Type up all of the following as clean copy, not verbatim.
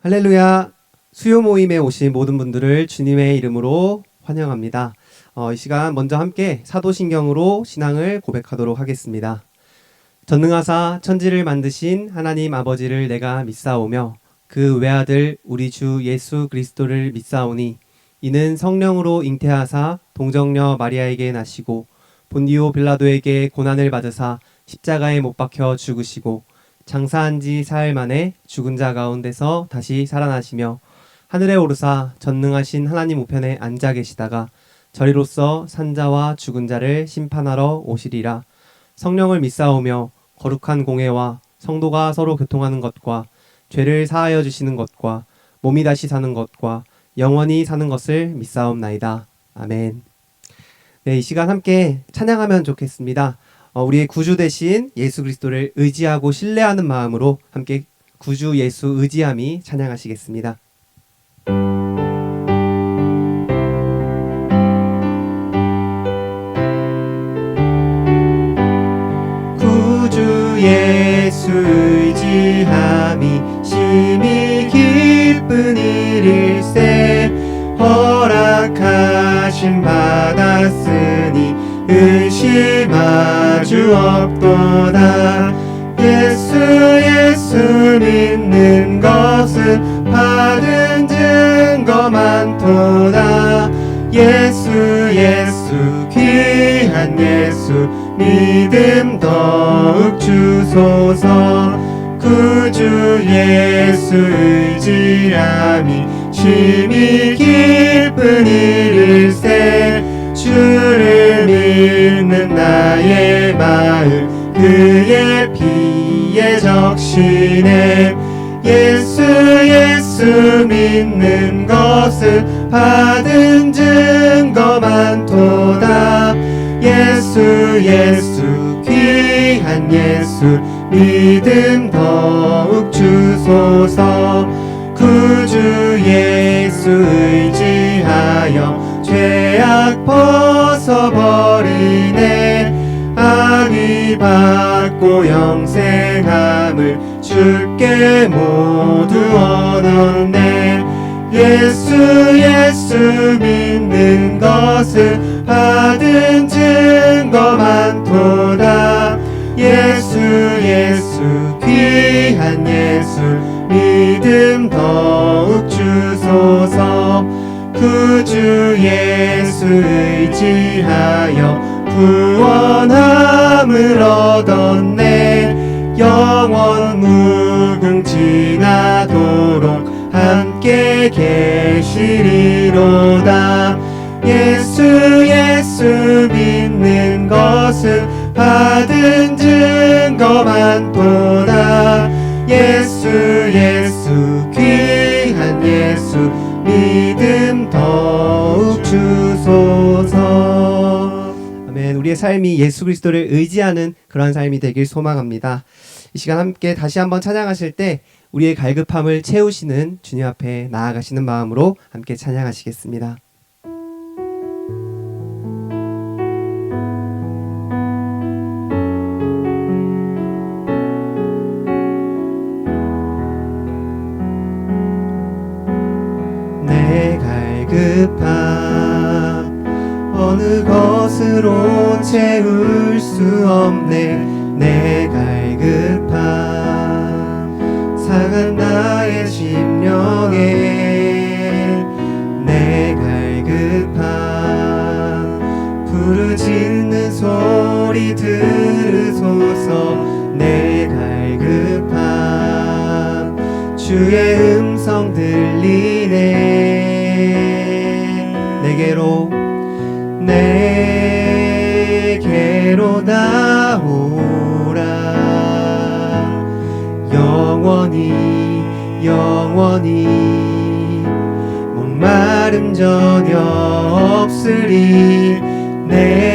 할렐루야. 수요 모임에 오신 모든 분들을 주님의 이름으로 환영합니다. 이 시간 먼저 함께 사도신경으로 신앙을 고백하도록 하겠습니다. 전능하사 천지를 만드신 하나님 아버지를 내가 믿사오며 그 외아들 우리 주 예수 그리스도를 믿사오니 이는 성령으로 잉태하사 동정녀 마리아에게 나시고 본디오 빌라도에게 고난을 받으사 십자가에 못 박혀 죽으시고 장사한 지 사흘 만에 죽은 자 가운데서 다시 살아나시며 하늘에 오르사 전능하신 하나님 우편에 앉아 계시다가 저리로서 산자와 죽은 자를 심판하러 오시리라. 성령을 믿사오며 거룩한 공회와 성도가 서로 교통하는 것과 죄를 사하여 주시는 것과 몸이 다시 사는 것과 영원히 사는 것을 믿사옵나이다. 아멘. 네, 이 시간 함께 찬양하면 좋겠습니다. 우리의 구주 되신 예수 그리스도를 의지하고 신뢰하는 마음으로 함께 구주 예수 의지함이 찬양하시겠습니다. 구주 예수 의지함이 심히 기쁜 일일세 허락하심 받았으니 의심하주 없도다. 예수 믿는 것은 받은 증거 많도다. 예수 귀한 예수 믿음 더욱 주소서. 구주 예수 의지함이 심히 기쁜 일일세 주를 믿는 나의 마음 그의 피에 적시네. 예수 믿는 것을 받은 증거 많도다. 예수 귀한 예수 믿음 더욱 주소서. 구주 예수 의지하여 죄악 벗어버리네. 악이 받고 영생함을 주께 모두 얻었네. 예수 믿는 것을 받은 증거 많도다. 예수 귀한 예수 믿음 더욱 주소서. 구주 예수 의지하여 구원함을 얻었네. 영원 무궁지나도록 함께 계시리로다. 예수 믿는 것을 받은 증거 많도다. 예수 귀한 예수 믿음 더욱 주소서. 아멘. 우리의 삶이 예수 그리스도를 의지하는 그러한 삶이 되길 소망합니다. 이 시간 함께 다시 한번 찬양하실 때 우리의 갈급함을 채우시는 주님 앞에 나아가시는 마음으로 함께 찬양하시겠습니다. 내 갈급함 어느 것으로 채울 수 없네. 내 갈급함 상한 나의 심령에. 내 갈급함 부르짖는 소리 들으소서. 내 갈급함 주의 음성 들리네. 내게로 나오라. 영원히 목마름 전혀 없으리. 내게로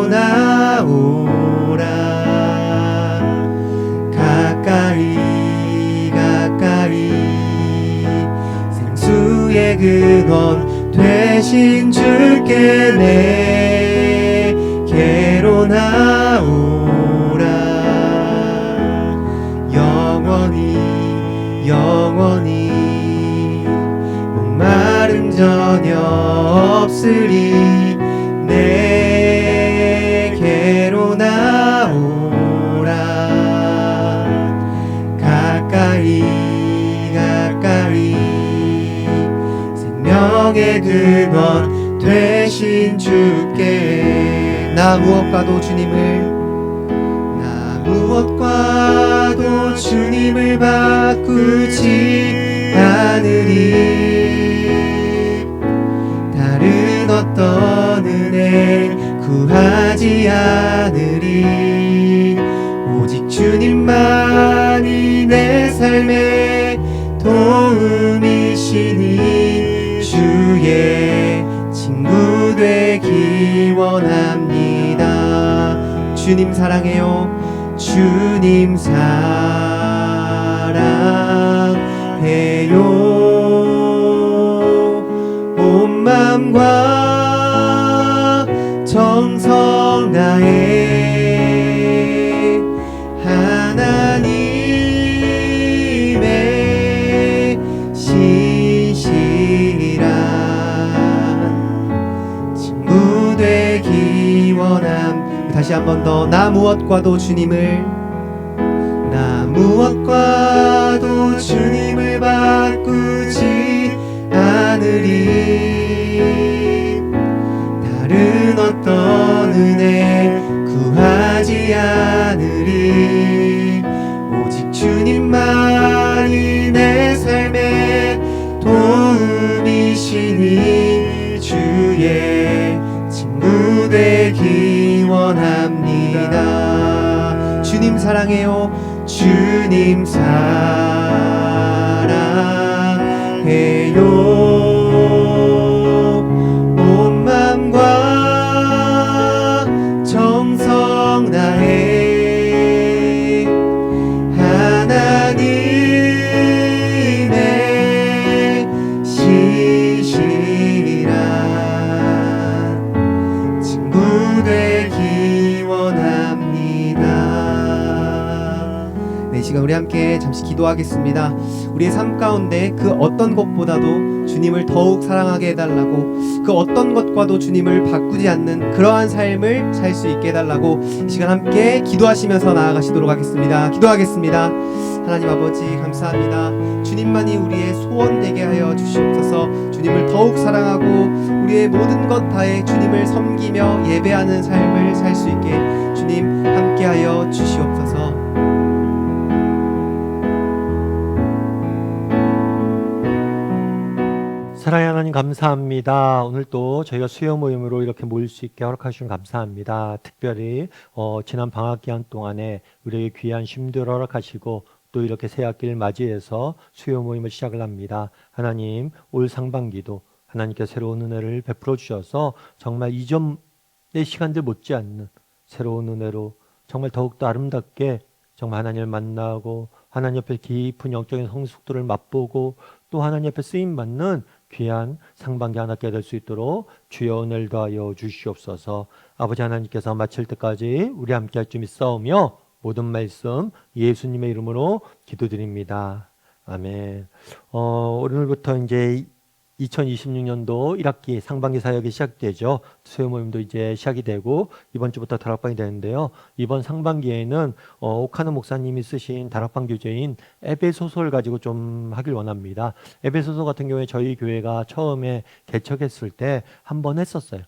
나오라. 가까이 생수의 근원 되신 주께 내게로 나오라. 영원히 없으리 내게로 나오라 가까이 생명의 근원 되신 주께 나 무엇과도 주님을 바꾸지 않으리 다른 어떤 은혜 구하지 않으리 오직 주님만이 내 삶의 도움이시니 주의 친구 되기 원합니다. 주님 사랑해요. 주님 사랑해요. 온 마음과 정성 다해 하나님의 신실한 친구 되기 원함. 다시 한 번 더 나 무엇과도 주님을 바꾸지 않으리 다른 어떤 은혜 구하지 않으리 오직 주님만이 내 삶의 도움이시니 주의 친구 되기 원합니다. 주님 사랑해요. 주님 사랑해요. 온 마음과 정성 다해 하나님의 신실한 친구 되기 원합니다. 이 시간 우리 함께 잠시 기도하겠습니다. 우리의 삶 가운데 그 어떤 것보다도 주님을 더욱 사랑하게 해달라고, 그 어떤 것과도 주님을 바꾸지 않는 그러한 삶을 살 수 있게 해달라고 이 시간 함께 기도하시면서 나아가시도록 하겠습니다. 기도하겠습니다. 하나님 아버지 감사합니다. 주님만이 우리의 소원 되게 하여 주시옵소서. 주님을 더욱 사랑하고 우리의 모든 것 다해 주님을 섬기며 예배하는 삶을 살 수 있게 주님 함께하여 주시옵소서. 사랑의 하나님 감사합니다. 오늘 또 저희가 수요 모임으로 이렇게 모일 수 있게 허락하시면 감사합니다. 특별히 지난 방학 기간 동안에 우리에게 귀한 쉼들 허락하시고 또 이렇게 새 학기를 맞이해서 수요 모임을 시작을 합니다. 하나님 올 상반기도 하나님께 새로운 은혜를 베풀어 주셔서 정말 이전의 시간들 못지않는 새로운 은혜로 정말 더욱더 아름답게 정말 하나님을 만나고 하나님 옆에 깊은 영적인 성숙도를 맛보고 또 하나님 옆에 쓰임받는 귀한 상반기 한 학기가 될 수 있도록 주여 은혜를 더하여 주시옵소서. 아버지 하나님께서 마칠 때까지 우리 함께 할 줄 믿사오며 모든 말씀 예수님의 이름으로 기도드립니다. 아멘. 오늘부터 이제 2026년도 1학기 상반기 사역이 시작되죠. 수요 모임도 이제 시작이 되고 이번 주부터 다락방이 되는데요. 이번 상반기에는 오카노 목사님이 쓰신 다락방 교재인 에베소서를 가지고 좀 하길 원합니다. 에베소서 같은 경우에 저희 교회가 처음에 개척했을 때 한 번 했었어요.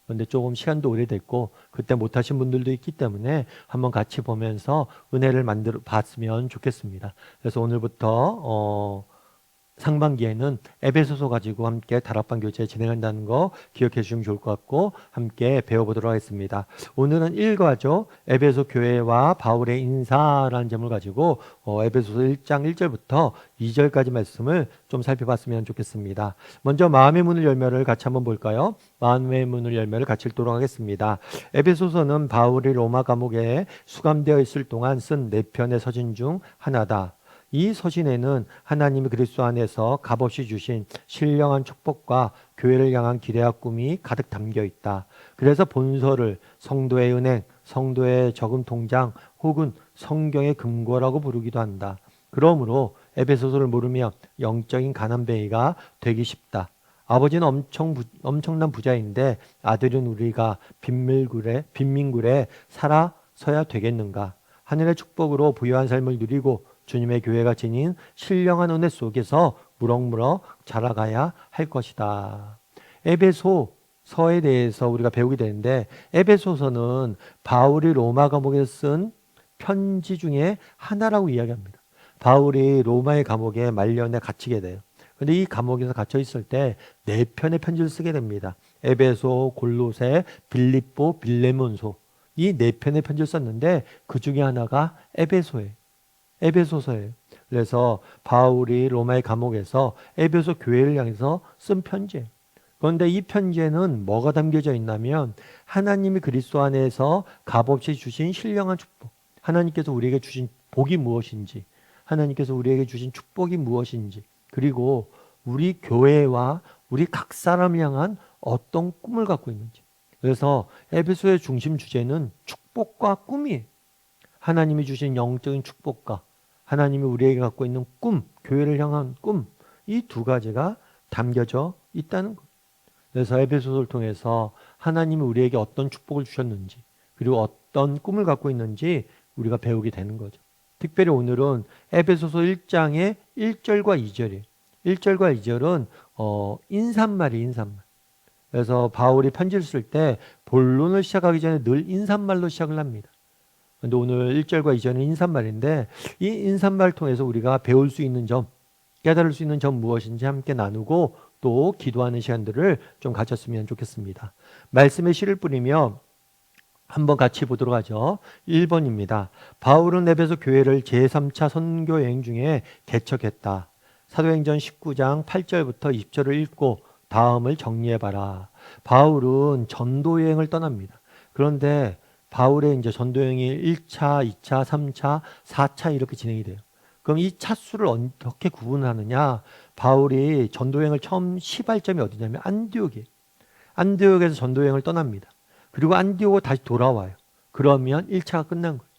그런데 조금 시간도 오래됐고 그때 못하신 분들도 있기 때문에 한번 같이 보면서 은혜를 봤으면 좋겠습니다. 그래서 오늘부터 상반기에는 에베소서 가지고 함께 다락방 교제 진행한다는 거 기억해 주시면 좋을 것 같고 함께 배워보도록 하겠습니다. 오늘은 1과죠. 에베소 교회와 바울의 인사라는 제목을 가지고 에베소서 1장 1절부터 2절까지 말씀을 좀 살펴봤으면 좋겠습니다. 먼저 마음의 문을 열매를 같이 한번 볼까요? 마음의 문을 열매를 같이 읽도록 하겠습니다. 에베소서는 바울이 로마 감옥에 수감되어 있을 동안 쓴 4편의 서신 중 하나다. 이 서신에는 하나님이 그리스도 안에서 값없이 주신 신령한 축복과 교회를 향한 기대와 꿈이 가득 담겨 있다. 그래서 본서를 성도의 은행, 성도의 저금 통장 혹은 성경의 금고라고 부르기도 한다. 그러므로 에베소서를 모르면 영적인 가난뱅이가 되기 쉽다. 아버지는 엄청난 부자인데 아들은 우리가 빈민굴에 살아서야 되겠는가? 하늘의 축복으로 부유한 삶을 누리고 주님의 교회가 지닌 신령한 은혜 속에서 무럭무럭 자라가야 할 것이다. 에베소서에 대해서 우리가 배우게 되는데, 에베소서는 바울이 로마 감옥에서 쓴 편지 중에 하나라고 이야기합니다. 바울이 로마의 감옥에 말년에 갇히게 돼요. 근데 이 감옥에서 갇혀 있을 때 네 편의 편지를 쓰게 됩니다. 에베소, 골로새, 빌립보, 빌레몬소, 이 네 편의 편지를 썼는데 그 중에 하나가 에베소서예요. 그래서 바울이 로마의 감옥에서 에베소 교회를 향해서 쓴 편지예요. 그런데 이 편지에는 뭐가 담겨져 있냐면 하나님이 그리스도 안에서 값없이 주신 신령한 축복, 하나님께서 우리에게 주신 복이 무엇인지, 하나님께서 우리에게 주신 축복이 무엇인지, 그리고 우리 교회와 우리 각 사람을 향한 어떤 꿈을 갖고 있는지. 그래서 에베소의 중심 주제는 축복과 꿈이에요. 하나님이 주신 영적인 축복과 하나님이 우리에게 갖고 있는 꿈, 교회를 향한 꿈, 이 두 가지가 담겨져 있다는 것. 그래서 에베소서를 통해서 하나님이 우리에게 어떤 축복을 주셨는지, 그리고 어떤 꿈을 갖고 있는지 우리가 배우게 되는 거죠. 특별히 오늘은 에베소서 1장의 1절과 2절이에요. 1절과 2절은 인사말이에요. 그래서 바울이 편지를 쓸 때 본론을 시작하기 전에 늘 인사말로 시작을 합니다. 근데 오늘 1절과 2절은 인사말인데, 이 인사말을 통해서 우리가 배울 수 있는 점, 깨달을 수 있는 점 무엇인지 함께 나누고 또 기도하는 시간들을 좀 가졌으면 좋겠습니다. 말씀에 씨를 뿌리며 한번 같이 보도록 하죠. 1번입니다. 바울은 에베소 교회를 제3차 선교 여행 중에 개척했다. 사도행전 19장 8절부터 20절을 읽고 다음을 정리해봐라. 바울은 전도 여행을 떠납니다. 그런데 바울의 이제 전도 여행이 1차, 2차, 3차, 4차 이렇게 진행이 돼요. 그럼 이 차수를 어떻게 구분하느냐? 바울이 전도 여행을 처음 시발점이 어디냐면 안디옥이에요. 안디옥에서 전도 여행을 떠납니다. 그리고 안디옥으로 다시 돌아와요. 그러면 1차가 끝난 거예요.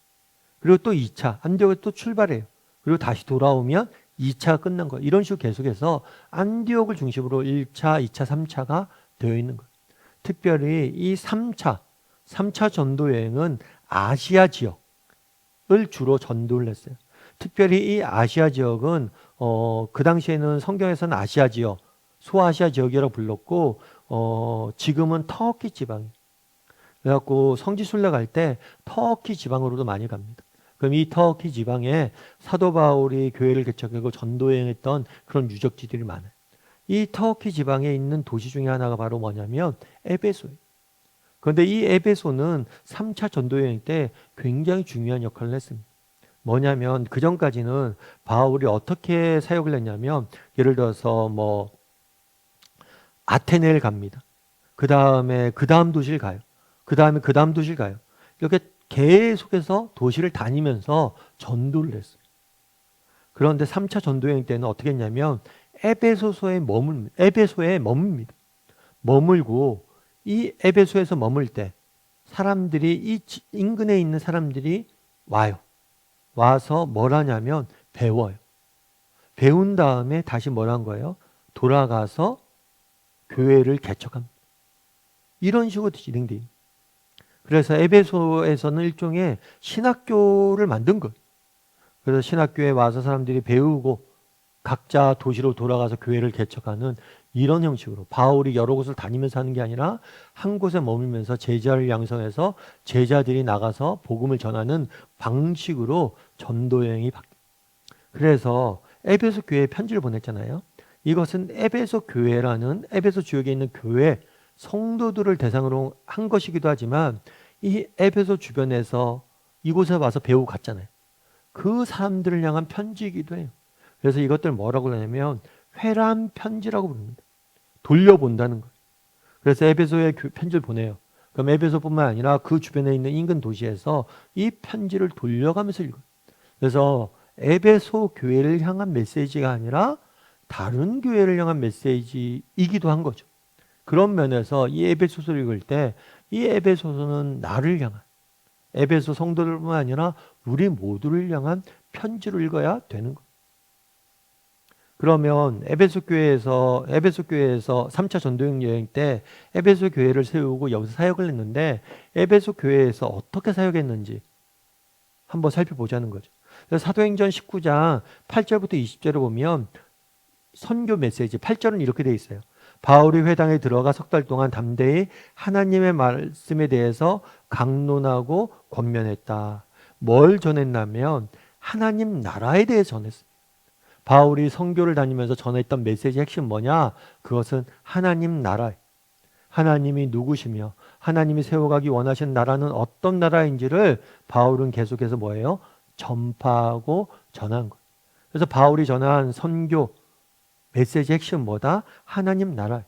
그리고 또 2차, 안디옥에 또 출발해요. 그리고 다시 돌아오면 2차가 끝난 거예요. 이런 식으로 계속해서 안디옥을 중심으로 1차, 2차, 3차가 되어 있는 거예요. 특별히 이 3차 전도 여행은 아시아 지역을 주로 전도를 했어요. 특별히 이 아시아 지역은 그 당시에는 성경에서는 아시아 지역, 소아시아 지역이라고 불렀고 지금은 터키 지방이에요. 그래갖고 성지순례 갈 때 터키 지방으로도 많이 갑니다. 그럼 이 터키 지방에 사도 바울이 교회를 개척하고 전도 여행했던 그런 유적지들이 많아요. 이 터키 지방에 있는 도시 중에 하나가 바로 뭐냐면 에베소예요. 그런데 이 에베소는 3차 전도 여행 때 굉장히 중요한 역할을 했습니다. 뭐냐면 그 전까지는 바울이 어떻게 사역을 했냐면, 예를 들어서 뭐 아테네를 갑니다. 그 다음에 그 다음 도시를 가요. 그 다음에 그 다음 도시를 가요. 이렇게 계속해서 도시를 다니면서 전도를 했어요. 그런데 3차 전도여행 때는 어떻게 했냐면 에베소에 머뭅니다. 머물고 이 에베소에서 머물 때 사람들이, 이 인근에 있는 사람들이 와요. 와서 뭘 하냐면 배워요. 배운 다음에 다시 뭘 한 거예요? 돌아가서 교회를 개척합니다. 이런 식으로 진행돼요. 그래서 에베소에서는 일종의 신학교를 만든 거예요. 그래서 신학교에 와서 사람들이 배우고 각자 도시로 돌아가서 교회를 개척하는 이런 형식으로 바울이 여러 곳을 다니면서 하는 게 아니라 한 곳에 머물면서 제자를 양성해서 제자들이 나가서 복음을 전하는 방식으로 전도 여행이 바뀌어요. 그래서 에베소 교회에 편지를 보냈잖아요. 이것은 에베소 교회라는 에베소 지역에 있는 교회 성도들을 대상으로 한 것이기도 하지만 이 에베소 주변에서 이곳에 와서 배우고 갔잖아요. 그 사람들을 향한 편지이기도 해요. 그래서 이것들 뭐라고 하냐면 회람 편지라고 부릅니다. 돌려본다는 거예요. 그래서 에베소에 편지를 보내요. 그럼 에베소뿐만 아니라 그 주변에 있는 인근 도시에서 이 편지를 돌려가면서 읽어요. 그래서 에베소 교회를 향한 메시지가 아니라 다른 교회를 향한 메시지이기도 한 거죠. 그런 면에서 이 에베소서를 읽을 때 이 에베소서는 나를 향한, 에베소 성도들뿐만 아니라 우리 모두를 향한 편지로 읽어야 되는 거예요. 그러면 에베소 교회에서 3차 전도행 여행 때 에베소 교회를 세우고 여기서 사역을 했는데 에베소 교회에서 어떻게 사역했는지 한번 살펴보자는 거죠. 그래서 사도행전 19장 8절부터 20절을 보면 선교 메시지 8절은 이렇게 돼 있어요. 바울이 회당에 들어가 석 달 동안 담대히 하나님의 말씀에 대해서 강론하고 권면했다. 뭘 전했냐면 하나님 나라에 대해 전했어요. 바울이 선교를 다니면서 전했던 메시지의 핵심 뭐냐? 그것은 하나님 나라. 하나님이 누구시며 하나님이 세워가기 원하시는 나라는 어떤 나라인지를 바울은 계속해서 뭐예요? 전파하고 전한 것. 그래서 바울이 전한 선교 메시지의 핵심은 뭐다? 하나님 나라.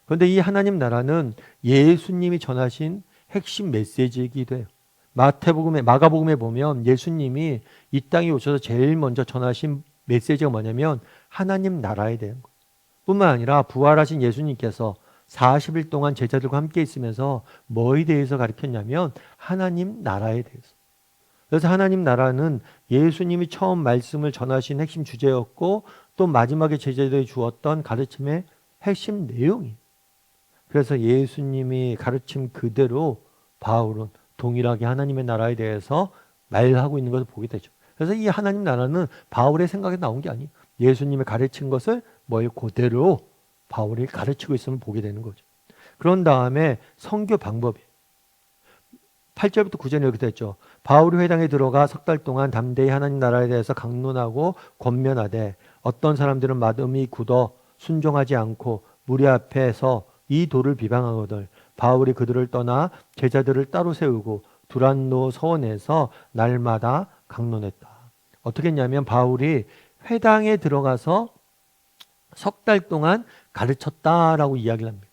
그런데 이 하나님 나라는 예수님이 전하신 핵심 메시지이기도 해요. 마가복음에 보면 예수님이 이 땅에 오셔서 제일 먼저 전하신 메시지가 뭐냐면 하나님 나라에 대한 것. 뿐만 아니라 부활하신 예수님께서 40일 동안 제자들과 함께 있으면서 뭐에 대해서 가르쳤냐면 하나님 나라에 대해서. 그래서 하나님 나라는 예수님이 처음 말씀을 전하신 핵심 주제였고 또 마지막에 제자들이 주었던 가르침의 핵심 내용이. 그래서 예수님이 가르침 그대로 바울은 동일하게 하나님의 나라에 대해서 말하고 있는 것을 보게 되죠. 그래서 이 하나님 나라는 바울의 생각에 나온 게 아니에요. 예수님이 가르친 것을 그대로 바울이 가르치고 있음을 보게 되는 거죠. 그런 다음에 선교 방법이 8절부터 9절에 이렇게 됐죠. 바울이 회당에 들어가 석 달 동안 담대히 하나님 나라에 대해서 강론하고 권면하되 어떤 사람들은 마음이 굳어 순종하지 않고 무리 앞에서 이 도를 비방하거늘 바울이 그들을 떠나 제자들을 따로 세우고 두란노 서원에서 날마다 강론했다. 어떻게 했냐면 바울이 회당에 들어가서 석 달 동안 가르쳤다라고 이야기를 합니다.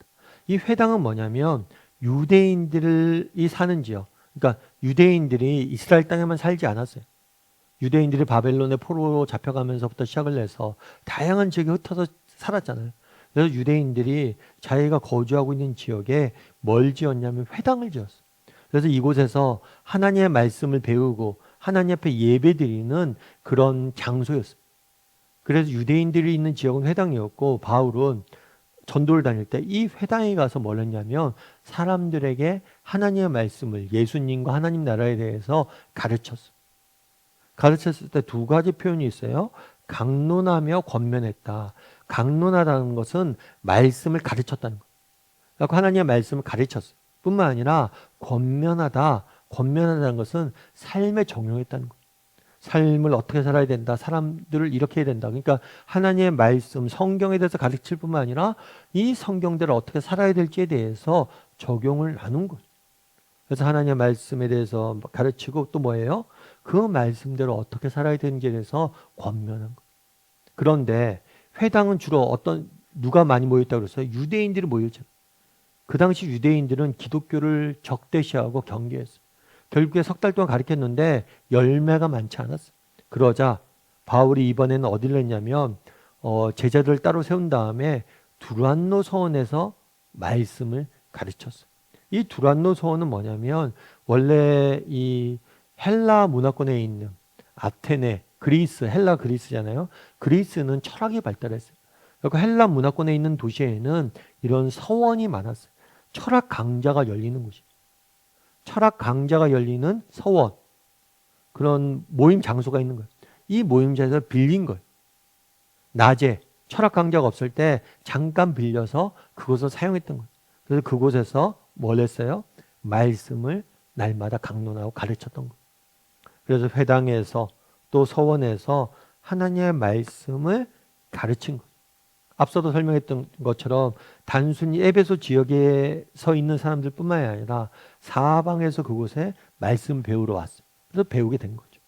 이 회당은 뭐냐면 유대인들이 사는 지역. 그러니까 유대인들이 이스라엘 땅에만 살지 않았어요. 유대인들이 바벨론의 포로로 잡혀가면서부터 시작을 해서 다양한 지역에 흩어서 살았잖아요. 그래서 유대인들이 자기가 거주하고 있는 지역에 뭘 지었냐면 회당을 지었어요. 그래서 이곳에서 하나님의 말씀을 배우고 하나님 앞에 예배드리는 그런 장소였어요. 그래서 유대인들이 있는 지역은 회당이었고 바울은 전도를 다닐 때 이 회당에 가서 뭘 했냐면 사람들에게 하나님의 말씀을 예수님과 하나님 나라에 대해서 가르쳤어요. 가르쳤을 때 두 가지 표현이 있어요. 강론하며 권면했다. 강론하다는 것은 말씀을 가르쳤다는 거예요. 그러니까 하나님의 말씀을 가르쳤어요. 뿐만 아니라 권면하다는 것은 삶에 적용했다는 거예요. 삶을 어떻게 살아야 된다. 사람들을 이렇게 해야 된다. 그러니까 하나님의 말씀, 성경에 대해서 가르칠 뿐만 아니라 이 성경대로 어떻게 살아야 될지에 대해서 적용을 나눈 거예요. 그래서 하나님의 말씀에 대해서 가르치고 또 뭐예요? 그 말씀대로 어떻게 살아야 되는지에 대해서 권면한 거예요. 그런데 회당은 주로 누가 많이 모였다고 그랬어요? 유대인들이 모였죠. 그 당시 유대인들은 기독교를 적대시하고 경계했어요. 결국에 석 달 동안 가르쳤는데 열매가 많지 않았어요. 그러자 바울이 이번에는 어디를 했냐면 제자들을 따로 세운 다음에 두란노 서원에서 말씀을 가르쳤어요. 이 두란노 서원은 뭐냐면 원래 이 헬라 문화권에 있는 아테네, 헬라 그리스잖아요. 그리스는 철학이 발달했어요. 그러니까 헬라 문화권에 있는 도시에는 이런 서원이 많았어요. 철학 강좌가 열리는 곳이에요. 철학 강좌가 열리는 서원, 그런 모임 장소가 있는 거예요. 이 모임장에서 빌린 거예요. 낮에 철학 강좌가 없을 때 잠깐 빌려서 그곳을 사용했던 거예요. 그래서 그곳에서 뭘 했어요? 말씀을 날마다 강론하고 가르쳤던 거예요. 그래서 회당에서 또 서원에서 하나님의 말씀을 가르친 거예요. 앞서도 설명했던 것처럼 단순히 에베소 지역에 서 있는 사람들 뿐만이 아니라 사방에서 그곳에 말씀 배우러 왔어요. 그래서 배우게 된 거죠.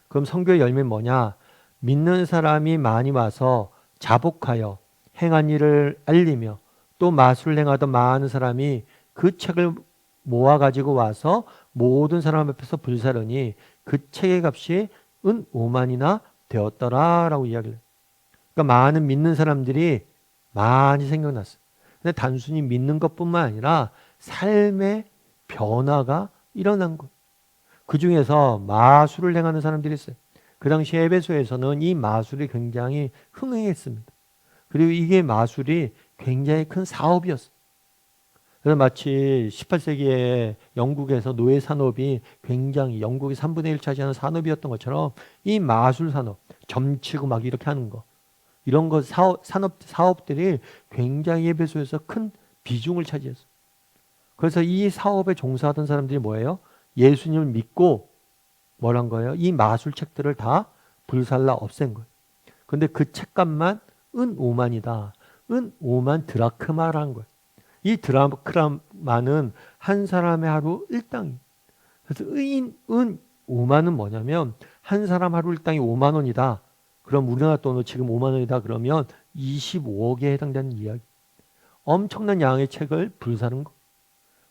그럼 선교의 열매는 뭐냐? 믿는 사람이 많이 와서 자복하여 행한 일을 알리며 또 마술을 행하던 많은 사람이 그 책을 모아가지고 와서 모든 사람 앞에서 불사르니 그 책의 값이 은 5만이나 되었더라라고 이야기를 해요. 그러니까 많은 믿는 사람들이 많이 생겨났어요. 근데 단순히 믿는 것뿐만 아니라 삶의 변화가 일어난 거예요. 그 중에서 마술을 행하는 사람들이 있어요. 그 당시 에베소에서는 이 마술이 굉장히 흥행했습니다. 그리고 이게 마술이 굉장히 큰 사업이었어요. 그래서 마치 18세기에 영국에서 노예 산업이 굉장히 영국이 3분의 1 차지하는 산업이었던 것처럼 이 마술 산업, 점치고 막 이렇게 하는 거, 이런 거 사업들이 굉장히 에베소에서 큰 비중을 차지했어요. 그래서 이 사업에 종사하던 사람들이 뭐예요? 예수님을 믿고 뭐란 거예요? 이 마술책들을 다 불살라 없앤 거예요. 근데 그 책값만 은 5만이다. 은 5만 드라크마라는 거예요. 이 드라크마는 한 사람의 하루 일당이에요. 그래서 은 5만은 뭐냐면 한 사람 하루 일당이 5만 원이다. 그럼 우리나라 돈으로 지금 5만 원이다 그러면 25억에 해당되는 이야기. 엄청난 양의 책을 불사른 거.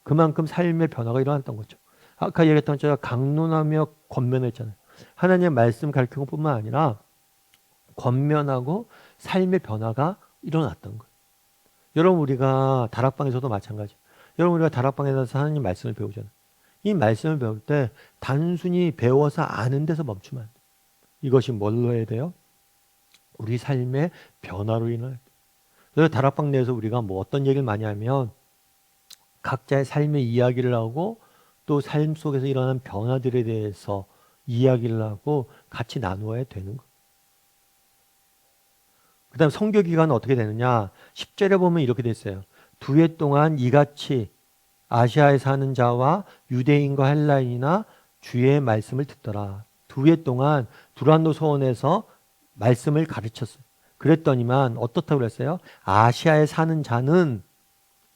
그만큼 삶의 변화가 일어났던 거죠. 아까 얘기했던 제가 강론하며 권면했잖아요. 하나님의 말씀 가르치는 것뿐만 아니라 권면하고 삶의 변화가 일어났던 거예요. 여러분 우리가 다락방에서도 마찬가지. 여러분 우리가 다락방에서 하나님 말씀을 배우잖아요. 이 말씀을 배울 때 단순히 배워서 아는 데서 멈추면 안 돼요. 이것이 뭘로 해야 돼요? 우리 삶의 변화로 인할. 그래서 다락방 내에서 우리가 뭐 어떤 얘기를 많이 하면 각자의 삶의 이야기를 하고 또 삶 속에서 일어난 변화들에 대해서 이야기를 하고 같이 나누어야 되는 거예요. 그 다음 성교 기간은 어떻게 되느냐? 10절에 보면 이렇게 돼 있어요. 2해 동안 이같이 아시아에 사는 자와 유대인과 헬라인이나 주의 말씀을 듣더라. 2해 동안 두란노 소원에서 말씀을 가르쳤어요. 그랬더니만 어떻다고 그랬어요? 아시아에 사는 자는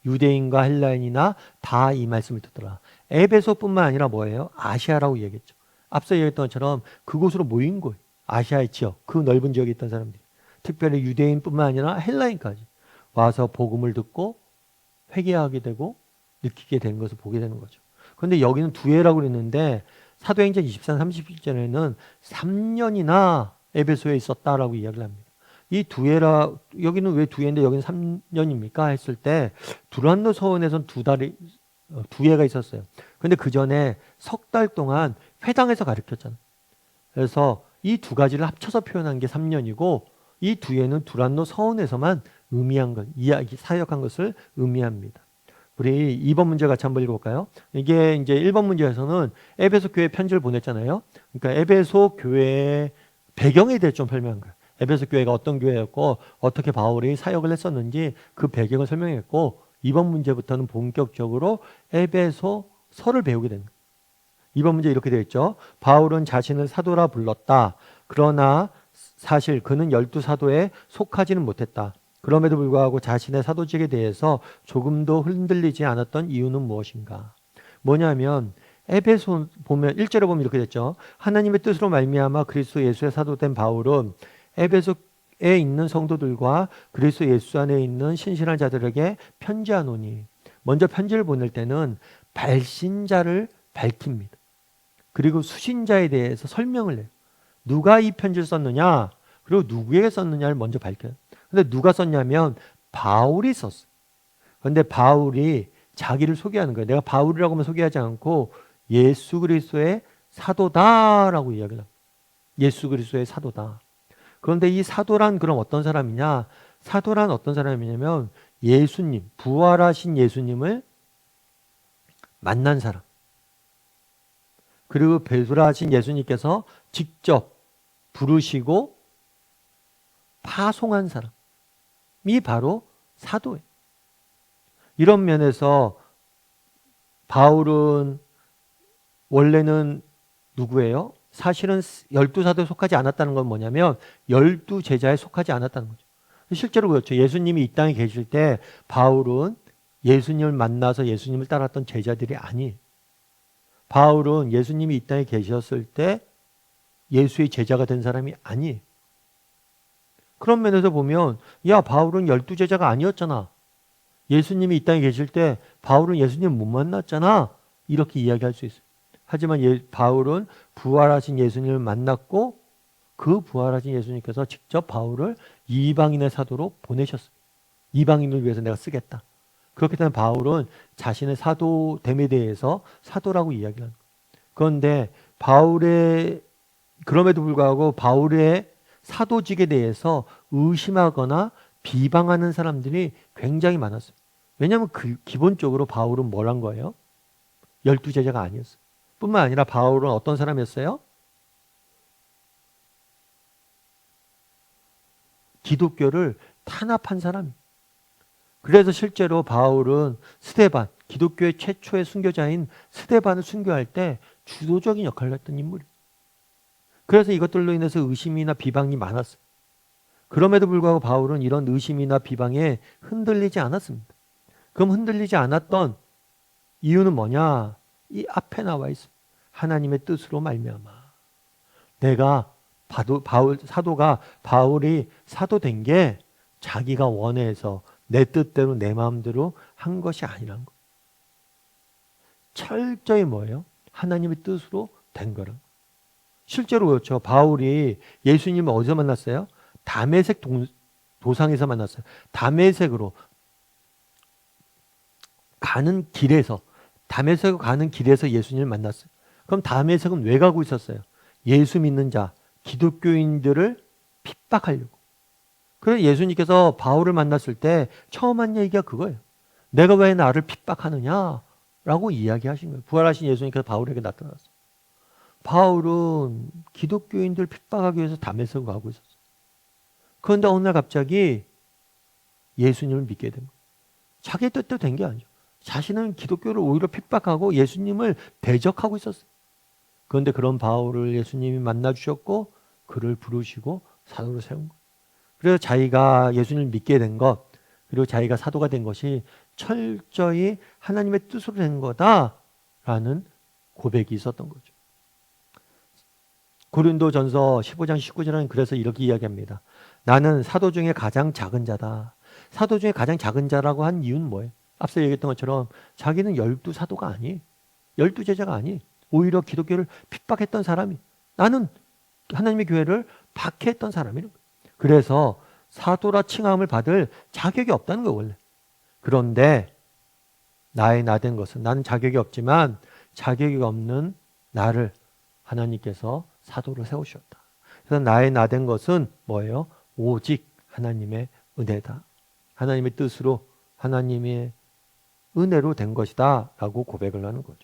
유대인과 헬라인이나 다 이 말씀을 듣더라. 에베소뿐만 아니라 뭐예요? 아시아라고 얘기했죠. 앞서 얘기했던 것처럼 그곳으로 모인 거예요. 아시아의 지역, 그 넓은 지역에 있던 사람들이. 특별히 유대인뿐만 아니라 헬라인까지 와서 복음을 듣고 회개하게 되고 느끼게 되는 것을 보게 되는 거죠. 그런데 여기는 2해라고 그랬는데 사도행전 23, 31절에는 3년이나 에베소에 있었다라고 이야기를 합니다. 이 2해라, 여기는 왜 2해인데 여기는 3년입니까? 했을 때 두란노 서원에서는 2해가 있었어요. 근데 그 전에 석 달 동안 회당에서 가르쳤잖아요. 그래서 이 두 가지를 합쳐서 표현한 게 3년이고 이 2해는 두란노 서원에서만 의미한 것, 이야기, 사역한 것을 의미합니다. 우리 2번 문제 같이 한번 읽어볼까요? 이게 이제 1번 문제에서는 에베소 교회 편지를 보냈잖아요. 그러니까 에베소 교회의 배경에 대해 좀 설명한 거예요. 에베소 교회가 어떤 교회였고 어떻게 바울이 사역을 했었는지 그 배경을 설명했고 2번 문제부터는 본격적으로 에베소서를 배우게 됩니다. 2번 문제 이렇게 되어 있죠. 바울은 자신을 사도라 불렀다. 그러나 사실 그는 12사도에 속하지는 못했다. 그럼에도 불구하고 자신의 사도직에 대해서 조금도 흔들리지 않았던 이유는 무엇인가? 뭐냐면 에베소 보면 1절에 보면 이렇게 됐죠. 하나님의 뜻으로 말미암아 그리스도 예수의 사도된 바울은 에베소에 있는 성도들과 그리스도 예수 안에 있는 신실한 자들에게 편지하노니. 먼저 편지를 보낼 때는 발신자를 밝힙니다. 그리고 수신자에 대해서 설명을 해요. 누가 이 편지를 썼느냐, 그리고 누구에게 썼느냐를 먼저 밝혀요. 근데 누가 썼냐면 바울이 썼어요. 그런데 바울이 자기를 소개하는 거예요. 내가 바울이라고만 소개하지 않고 예수 그리스도의 사도다라고 이야기를 합니다. 예수 그리스도의 사도다. 그런데 이 사도란 그럼 어떤 사람이냐? 사도란 어떤 사람이냐면 예수님, 부활하신 예수님을 만난 사람. 그리고 부활하신 예수님께서 직접 부르시고 파송한 사람이 바로 사도예요. 이런 면에서 바울은 원래는 누구예요? 사실은 12사도에 속하지 않았다는 건 뭐냐면 12제자에 속하지 않았다는 거죠. 실제로 그렇죠. 예수님이 이 땅에 계실 때 바울은 예수님을 만나서 예수님을 따랐던 제자들이 아니에요. 바울은 예수님이 이 땅에 계셨을 때 예수의 제자가 된 사람이 아니에요. 그런 면에서 보면 야 바울은 12제자가 아니었잖아. 예수님이 이 땅에 계실 때 바울은 예수님 못 만났잖아. 이렇게 이야기할 수 있어요. 하지만 바울은 부활하신 예수님을 만났고 그 부활하신 예수님께서 직접 바울을 이방인의 사도로 보내셨어요. 이방인을 위해서 내가 쓰겠다. 그렇기 때문에 바울은 자신의 사도됨에 대해서 사도라고 이야기를 합니다. 그런데 바울의 그럼에도 불구하고 바울의 사도직에 대해서 의심하거나 비방하는 사람들이 굉장히 많았어요. 왜냐하면 기본적으로 바울은 뭘 한 거예요? 12제자가 아니었어요. 뿐만 아니라 바울은 어떤 사람이었어요? 기독교를 탄압한 사람이에요. 그래서 실제로 바울은 스데반, 기독교의 최초의 순교자인 스데반을 순교할 때 주도적인 역할을 했던 인물이에요. 그래서 이것들로 인해서 의심이나 비방이 많았어요. 그럼에도 불구하고 바울은 이런 의심이나 비방에 흔들리지 않았습니다. 그럼 흔들리지 않았던 이유는 뭐냐? 이 앞에 나와 있어요. 하나님의 뜻으로 말미암아. 내가 사도가 바울이 사도된 게 자기가 원해서 내 뜻대로 내 마음대로 한 것이 아니란 거. 철저히 뭐예요? 하나님의 뜻으로 된 거란 거. 실제로 그렇죠. 바울이 예수님을 어디서 만났어요? 다메섹 도상에서 만났어요. 다메섹으로 가는 길에서, 다메섹으로 가는 길에서 예수님을 만났어요. 그럼 다메섹은 왜 가고 있었어요? 예수 믿는 자, 기독교인들을 핍박하려고. 그래서 예수님께서 바울을 만났을 때 처음 한 얘기가 그거예요. 내가 왜 나를 핍박하느냐? 라고 이야기하신 거예요. 부활하신 예수님께서 바울에게 나타났어요. 바울은 기독교인들 핍박하기 위해서 다메섹으로 가고 있었어요. 그런데 어느 날 갑자기 예수님을 믿게 된 거예요. 자기 뜻대로 된 게 아니죠. 자신은 기독교를 오히려 핍박하고 예수님을 대적하고 있었어요. 그런데 그런 바울을 예수님이 만나주셨고 그를 부르시고 사도로 세운 거예요. 그래서 자기가 예수님을 믿게 된 것, 그리고 자기가 사도가 된 것이 철저히 하나님의 뜻으로 된 거다라는 고백이 있었던 거죠. 고린도전서 15장 19절은 그래서 이렇게 이야기합니다. 나는 사도 중에 가장 작은 자다. 사도 중에 가장 작은 자라고 한 이유는 뭐예요? 앞서 얘기했던 것처럼 자기는 12사도가 아니에요. 12제자가 아니에요. 오히려 기독교를 핍박했던 사람이, 나는 하나님의 교회를 박해했던 사람이에요. 그래서 사도라 칭함을 받을 자격이 없다는 거예요, 원래. 그런데 나의 나된 것은, 나는 자격이 없지만 자격이 없는 나를 하나님께서 사도로 세우셨다. 그래서 나의 나된 것은 뭐예요? 오직 하나님의 은혜다. 하나님의 뜻으로, 하나님의 은혜로 된 것이다 라고 고백을 하는 거죠.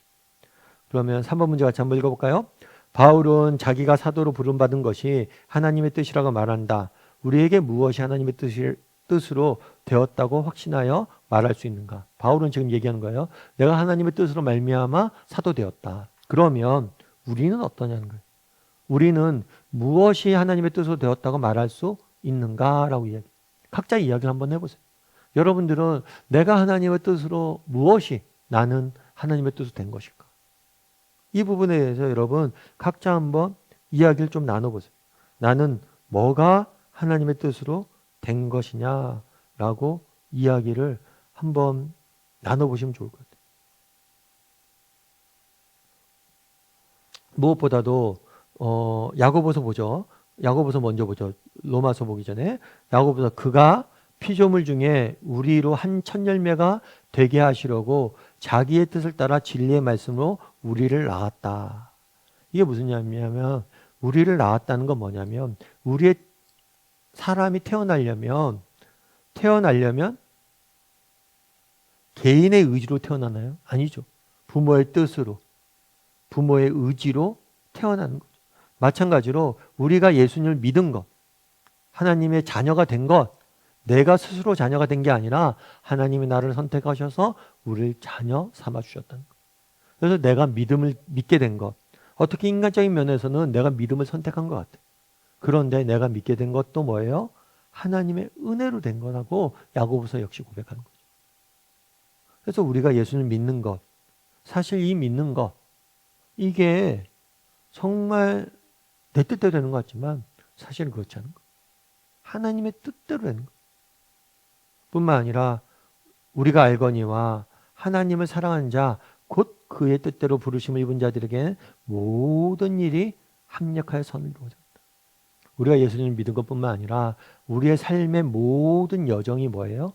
그러면 3번 문제 같이 한번 읽어볼까요? 바울은 자기가 사도로 부름받은 것이 하나님의 뜻이라고 말한다. 우리에게 무엇이 하나님의 뜻으로 되었다고 확신하여 말할 수 있는가? 바울은 지금 얘기하는 거예요. 내가 하나님의 뜻으로 말미암아 사도 되었다. 그러면 우리는 어떠냐는 거예요. 우리는 무엇이 하나님의 뜻으로 되었다고 말할 수 있는가라고 이야기. 각자 이야기를 한번 해보세요. 여러분들은 내가 하나님의 뜻으로 무엇이 나는 하나님의 뜻으로 된 것일까? 이 부분에 대해서 여러분 각자 한번 이야기를 좀 나눠보세요. 나는 뭐가 하나님의 뜻으로 된 것이냐라고 이야기를 한번 나눠보시면 좋을 것 같아요. 무엇보다도 야고보서 보죠. 야고보서 먼저 보죠. 로마서 보기 전에 야고보서 그가 피조물 중에 우리로 한 첫 열매가 되게 하시려고 자기의 뜻을 따라 진리의 말씀으로 우리를 낳았다. 이게 무슨 얘기냐면 우리를 낳았다는 건 뭐냐면 우리의 사람이 태어나려면 개인의 의지로 태어나나요? 아니죠. 부모의 뜻으로, 부모의 의지로 태어나는 거죠. 마찬가지로 우리가 예수님을 믿은 것, 하나님의 자녀가 된 것, 내가 스스로 자녀가 된 게 아니라 하나님이 나를 선택하셔서 우리를 자녀 삼아 주셨다는 것. 그래서 내가 믿음을 믿게 된 것, 어떻게 인간적인 면에서는 내가 믿음을 선택한 것 같아요. 그런데 내가 믿게 된 것도 뭐예요? 하나님의 은혜로 된 거라고 야고보서 역시 고백하는 거죠. 그래서 우리가 예수를 믿는 것, 사실 이 믿는 것, 이게 정말 내 뜻대로 되는 것 같지만 사실은 그렇지 않은 것. 하나님의 뜻대로 되는 것. 뿐만 아니라 우리가 알거니와 하나님을 사랑하는 자, 곧 그의 뜻대로 부르심을 입은 자들에게 모든 일이 합력하여 선을 이루어진다. 우리가 예수님을 믿은 것뿐만 아니라 우리의 삶의 모든 여정이 뭐예요?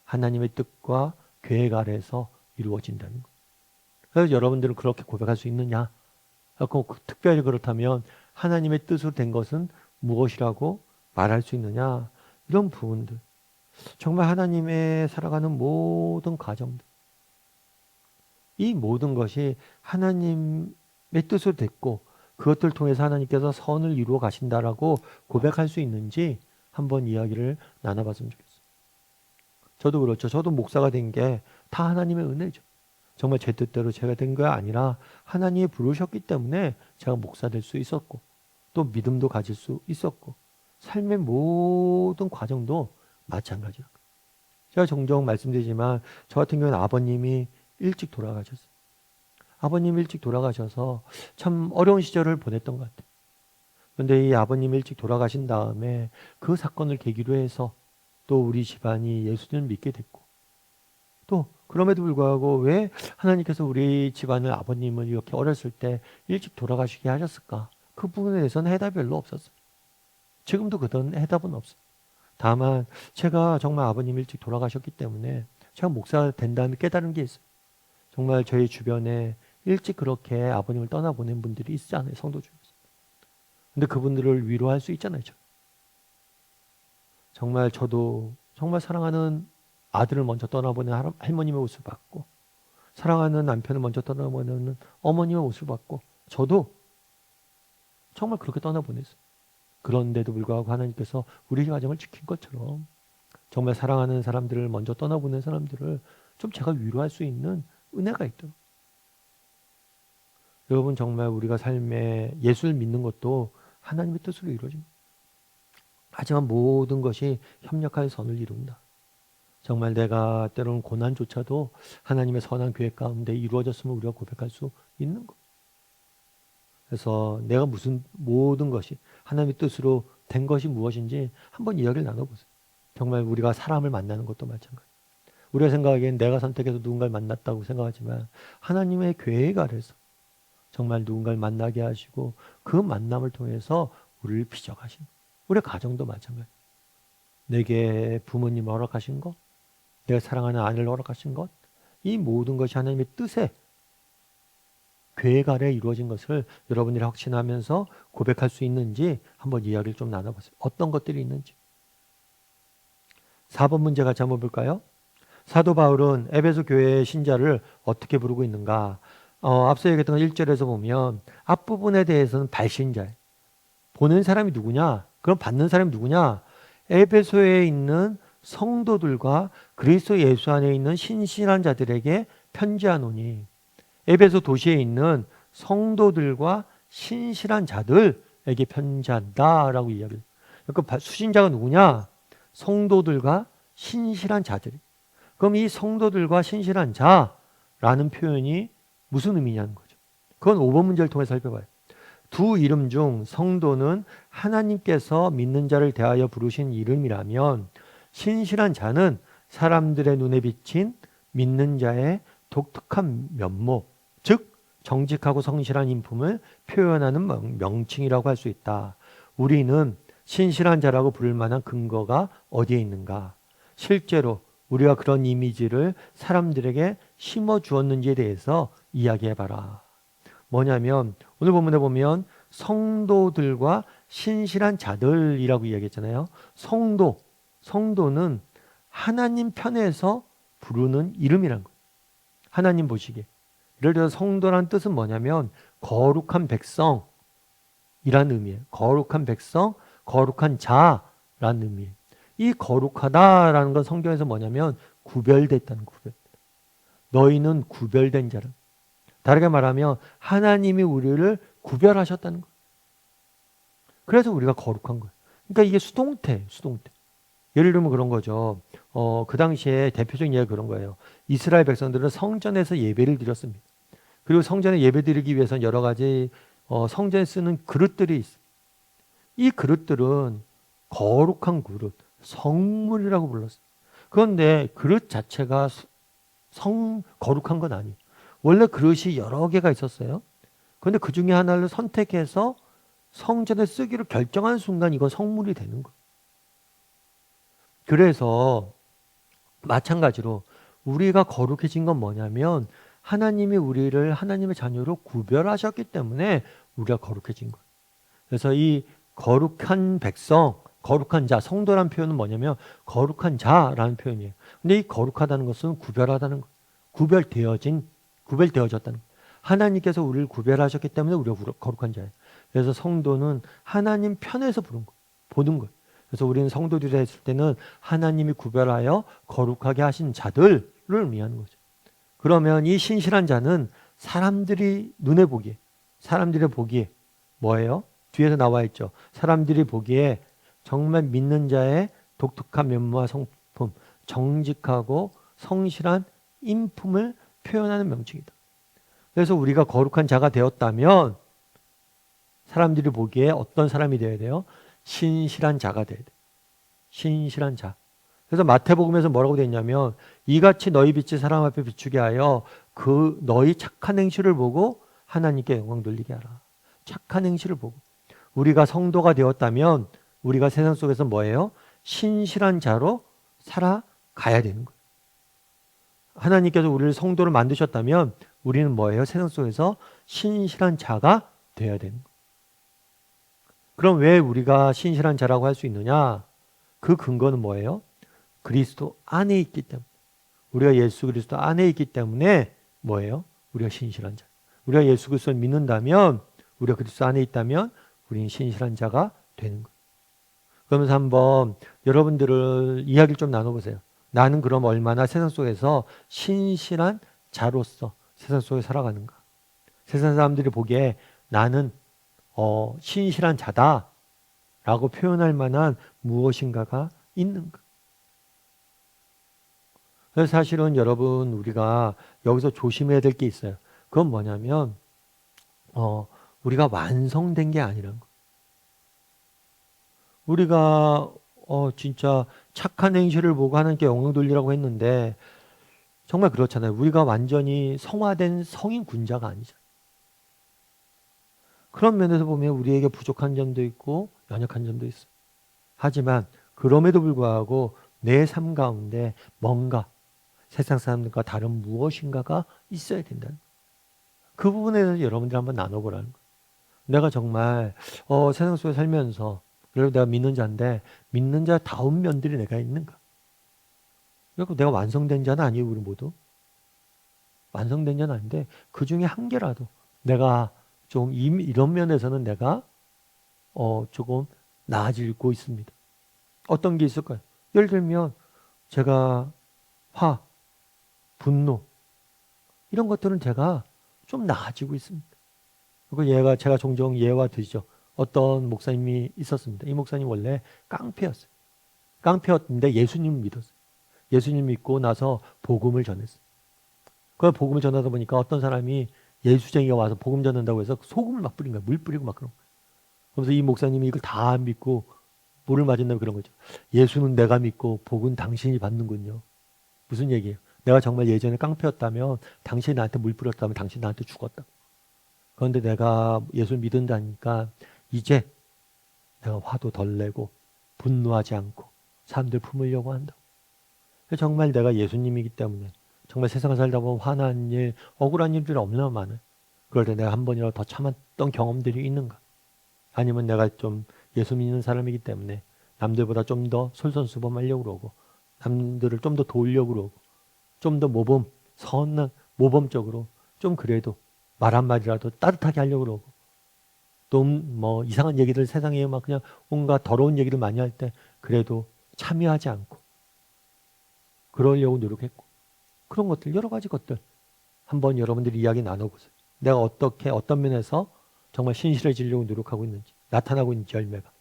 하나님의 뜻과 계획 아래에서 이루어진다는 것. 그래서 여러분들은 그렇게 고백할 수 있느냐? 특별히 그렇다면 하나님의 뜻으로 된 것은 무엇이라고 말할 수 있느냐? 이런 부분들. 정말 하나님의 살아가는 모든 과정들. 이 모든 것이 하나님의 뜻으로 됐고 그것들 통해서 하나님께서 선을 이루어 가신다라고 고백할 수 있는지 한번 이야기를 나눠봤으면 좋겠어요. 저도 그렇죠. 저도 목사가 된 게 다 하나님의 은혜죠. 정말 제 뜻대로 제가 된 게 아니라 하나님이 부르셨기 때문에 제가 목사 될 수 있었고 또 믿음도 가질 수 있었고 삶의 모든 과정도 마찬가지예요. 제가 종종 말씀드리지만 저 같은 경우는 아버님이 일찍 돌아가셨어요. 아버님 일찍 돌아가셔서 참 어려운 시절을 보냈던 것 같아요. 그런데 이 아버님 일찍 돌아가신 다음에 그 사건을 계기로 해서 또 우리 집안이 예수님을 믿게 됐고 또 그럼에도 불구하고 왜 하나님께서 우리 집안을 아버님을 이렇게 어렸을 때 일찍 돌아가시게 하셨을까? 그 부분에 대해서는 해답이 별로 없었어요. 지금도 그런 해답은 없어요. 다만 제가 정말 아버님 일찍 돌아가셨기 때문에 제가 목사가 된 다음에 깨달은 게 있어요. 정말 저희 주변에 일찍 그렇게 아버님을 떠나보낸 분들이 있잖아요. 성도 중에서. 근데 그분들을 위로할 수 있잖아요. 정말 저도 정말 사랑하는 아들을 먼저 떠나보낸 할머님의 옷을 받고 사랑하는 남편을 먼저 떠나보내는 어머님의 옷을 받고 저도 정말 그렇게 떠나보냈어요. 그런데도 불구하고 하나님께서 우리 가정을 지킨 것처럼 정말 사랑하는 사람들을 먼저 떠나보낸 사람들을 좀 제가 위로할 수 있는 은혜가 있도록. 여러분 정말 우리가 삶에 예수를 믿는 것도 하나님의 뜻으로 이루어집니다. 하지만 모든 것이 협력하여 선을 이룬다. 정말 내가 때로는 고난조차도 하나님의 선한 계획 가운데 이루어졌음을 우리가 고백할 수 있는 것. 그래서 내가 모든 것이 하나님의 뜻으로 된 것이 무엇인지 한번 이야기를 나눠보세요. 정말 우리가 사람을 만나는 것도 마찬가지. 우리가 생각하기엔 내가 선택해서 누군가를 만났다고 생각하지만 하나님의 계획 아래서 정말 누군가를 만나게 하시고 그 만남을 통해서 우리를 빚어가신 우리 가정도 마찬가지. 내게 부모님을 허락하신 것, 내가 사랑하는 아내를 허락하신 것, 이 모든 것이 하나님의 뜻에 계획 아래 이루어진 것을 여러분들이 확신하면서 고백할 수 있는지 한번 이야기를 좀 나눠보세요. 어떤 것들이 있는지. 4번 문제 같이 한번 볼까요? 사도 바울은 에베소 교회의 신자를 어떻게 부르고 있는가? 앞서 얘기했던 1절에서 보면 앞부분에 대해서는 발신자예요. 보낸 사람이 누구냐? 그럼 받는 사람이 누구냐? 에베소에 있는 성도들과 그리스도 예수 안에 있는 신실한 자들에게 편지하노니 에베소 도시에 있는 성도들과 신실한 자들에게 편지한다라고 이야기해요. 그러니까 수신자가 누구냐? 성도들과 신실한 자들. 그럼 이 성도들과 신실한 자라는 표현이 무슨 의미냐는 거죠. 그건 5번 문제를 통해 살펴봐요. 두 이름 중 성도는 하나님께서 믿는 자를 대하여 부르신 이름이라면 신실한 자는 사람들의 눈에 비친 믿는 자의 독특한 면목, 즉 정직하고 성실한 인품을 표현하는 명칭이라고 할 수 있다. 우리는 신실한 자라고 부를 만한 근거가 어디에 있는가? 실제로 우리가 그런 이미지를 사람들에게 심어 주었는지에 대해서 이야기해봐라. 뭐냐면 오늘 본문에 보면 성도들과 신실한 자들이라고 이야기했잖아요. 성도는 하나님 편에서 부르는 이름이란 거예요. 하나님 보시기에. 예를 들어서 성도란 뜻은 뭐냐면 거룩한 백성이란 의미예요. 거룩한 백성, 거룩한 자라는 의미예요. 이 거룩하다라는 건 성경에서 뭐냐면 구별됐다는 구별. 너희는 구별된 자라. 다르게 말하면 하나님이 우리를 구별하셨다는 거예요. 그래서 우리가 거룩한 거예요. 그러니까 이게 수동태. 예를 들면 그런 거죠. 그 당시에 대표적인 예가 그런 거예요. 이스라엘 백성들은 성전에서 예배를 드렸습니다. 그리고 성전에 예배 드리기 위해서는 여러 가지 성전에 쓰는 그릇들이 있어요. 이 그릇들은 거룩한 그릇, 성물이라고 불렀어요. 그런데 그릇 자체가 거룩한 건 아니에요. 원래 그릇이 여러 개가 있었어요. 그런데 그 중에 하나를 선택해서 성전에 쓰기로 결정한 순간 이건 성물이 되는 거예요. 그래서 마찬가지로 우리가 거룩해진 건 뭐냐면 하나님이 우리를 하나님의 자녀로 구별하셨기 때문에 우리가 거룩해진 거예요. 그래서 이 거룩한 백성, 거룩한 자, 성도란 표현은 뭐냐면 거룩한 자라는 표현이에요. 근데 이 거룩하다는 것은 구별하다는 거, 구별되어졌다는 거. 하나님께서 우리를 구별하셨기 때문에 우리가 거룩한 자예요. 그래서 성도는 하나님 편에서 보는 거예요. 그래서 우리는 성도들이 했을 때는 하나님이 구별하여 거룩하게 하신 자들을 의미하는 거죠. 그러면 이 신실한 자는 사람들이 눈에 보기에, 사람들이 보기에 뭐예요? 뒤에서 나와 있죠. 사람들이 보기에 정말 믿는 자의 독특한 면모와 성품, 정직하고 성실한 인품을 표현하는 명칭이다. 그래서 우리가 거룩한 자가 되었다면 사람들이 보기에 어떤 사람이 되어야 돼요? 신실한 자가 되어야 돼요. 신실한 자. 그래서 마태복음에서 뭐라고 되어 있냐면 이같이 너희 빛이 사람 앞에 비추게 하여 그 너희 착한 행실을 보고 하나님께 영광 돌리게 하라. 착한 행실을 보고. 우리가 성도가 되었다면 우리가 세상 속에서 뭐예요? 신실한 자로 살아가야 되는 거예요. 하나님께서 우리를 성도를 만드셨다면 우리는 뭐예요? 세상 속에서 신실한 자가 되어야 되는 거예요. 그럼 왜 우리가 신실한 자라고 할 수 있느냐? 그 근거는 뭐예요? 그리스도 안에 있기 때문에. 우리가 예수 그리스도 안에 있기 때문에 뭐예요? 우리가 신실한 자. 우리가 예수 그리스도를 믿는다면, 우리가 그리스도 안에 있다면 우리는 신실한 자가 되는 거예요. 그러면서 한번 여러분들을 이야기를 좀 나눠보세요. 나는 그럼 얼마나 세상 속에서 신실한 자로서 세상 속에 살아가는가? 세상 사람들이 보기에 나는 신실한 자다라고 표현할 만한 무엇인가가 있는가? 그래서 사실은 여러분 우리가 여기서 조심해야 될 게 있어요. 그건 뭐냐면 우리가 완성된 게 아니라는 거. 우리가 진짜 착한 행실을 보고 하나님께 영광 돌리라고 했는데 정말 그렇잖아요. 우리가 완전히 성화된 성인 군자가 아니잖아요. 그런 면에서 보면 우리에게 부족한 점도 있고 연약한 점도 있어요. 하지만 그럼에도 불구하고 내 삶 가운데 뭔가 세상 사람들과 다른 무엇인가가 있어야 된다는 거예요. 그 부분에 대해서 여러분들 한번 나눠보라는 거예요. 내가 정말 세상 속에 살면서 그래도 내가 믿는 자인데 믿는 자다운 면들이 내가 있는가? 그리고 내가 완성된 자는 아니에요. 우리 모두 완성된 자는 아닌데 그 중에 한 개라도 내가 좀 이런 면에서는 내가 조금 나아지고 있습니다. 어떤 게 있을까요? 예를 들면 제가 화, 분노 이런 것들은 제가 좀 나아지고 있습니다. 그리고 제가 종종 예화 드리죠. 어떤 목사님이 있었습니다. 이 목사님 원래 깡패였어요. 깡패였는데 예수님을 믿었어요. 예수님 믿고 나서 복음을 전했어요. 그 복음을 전하다 보니까 어떤 사람이 예수쟁이가 와서 복음 전한다고 해서 소금을 막 뿌린 거야. 물 뿌리고 막 그런 거야. 그래서 이 목사님이 이걸 다 믿고 물을 맞은다고 그런 거죠. 예수는 내가 믿고 복은 당신이 받는군요. 무슨 얘기예요? 내가 정말 예전에 깡패였다면 당신이 나한테 물 뿌렸다면 당신 나한테 죽었다. 그런데 내가 예수를 믿는다니까 이제 내가 화도 덜 내고 분노하지 않고 사람들 품으려고 한다. 정말 내가 예수님이기 때문에 정말 세상을 살다 보면 화난 일, 억울한 일들이 얼마나 많아요. 그럴 때 내가 한 번이라도 더 참았던 경험들이 있는가? 아니면 내가 좀 예수 믿는 사람이기 때문에 남들보다 좀 더 솔선수범하려고 그러고 남들을 좀 더 도우려고 그러고 좀 더 선한 모범적으로 좀 그래도 말 한마디라도 따뜻하게 하려고 그러고 또 뭐 이상한 얘기들 세상에 막 그냥 온갖 더러운 얘기를 많이 할 때 그래도 참여하지 않고 그러려고 노력했고 그런 것들 여러 가지 것들 한번 여러분들이 이야기 나눠보세요. 내가 어떻게 어떤 면에서 정말 신실해지려고 노력하고 있는지 나타나고 있는지 열매가.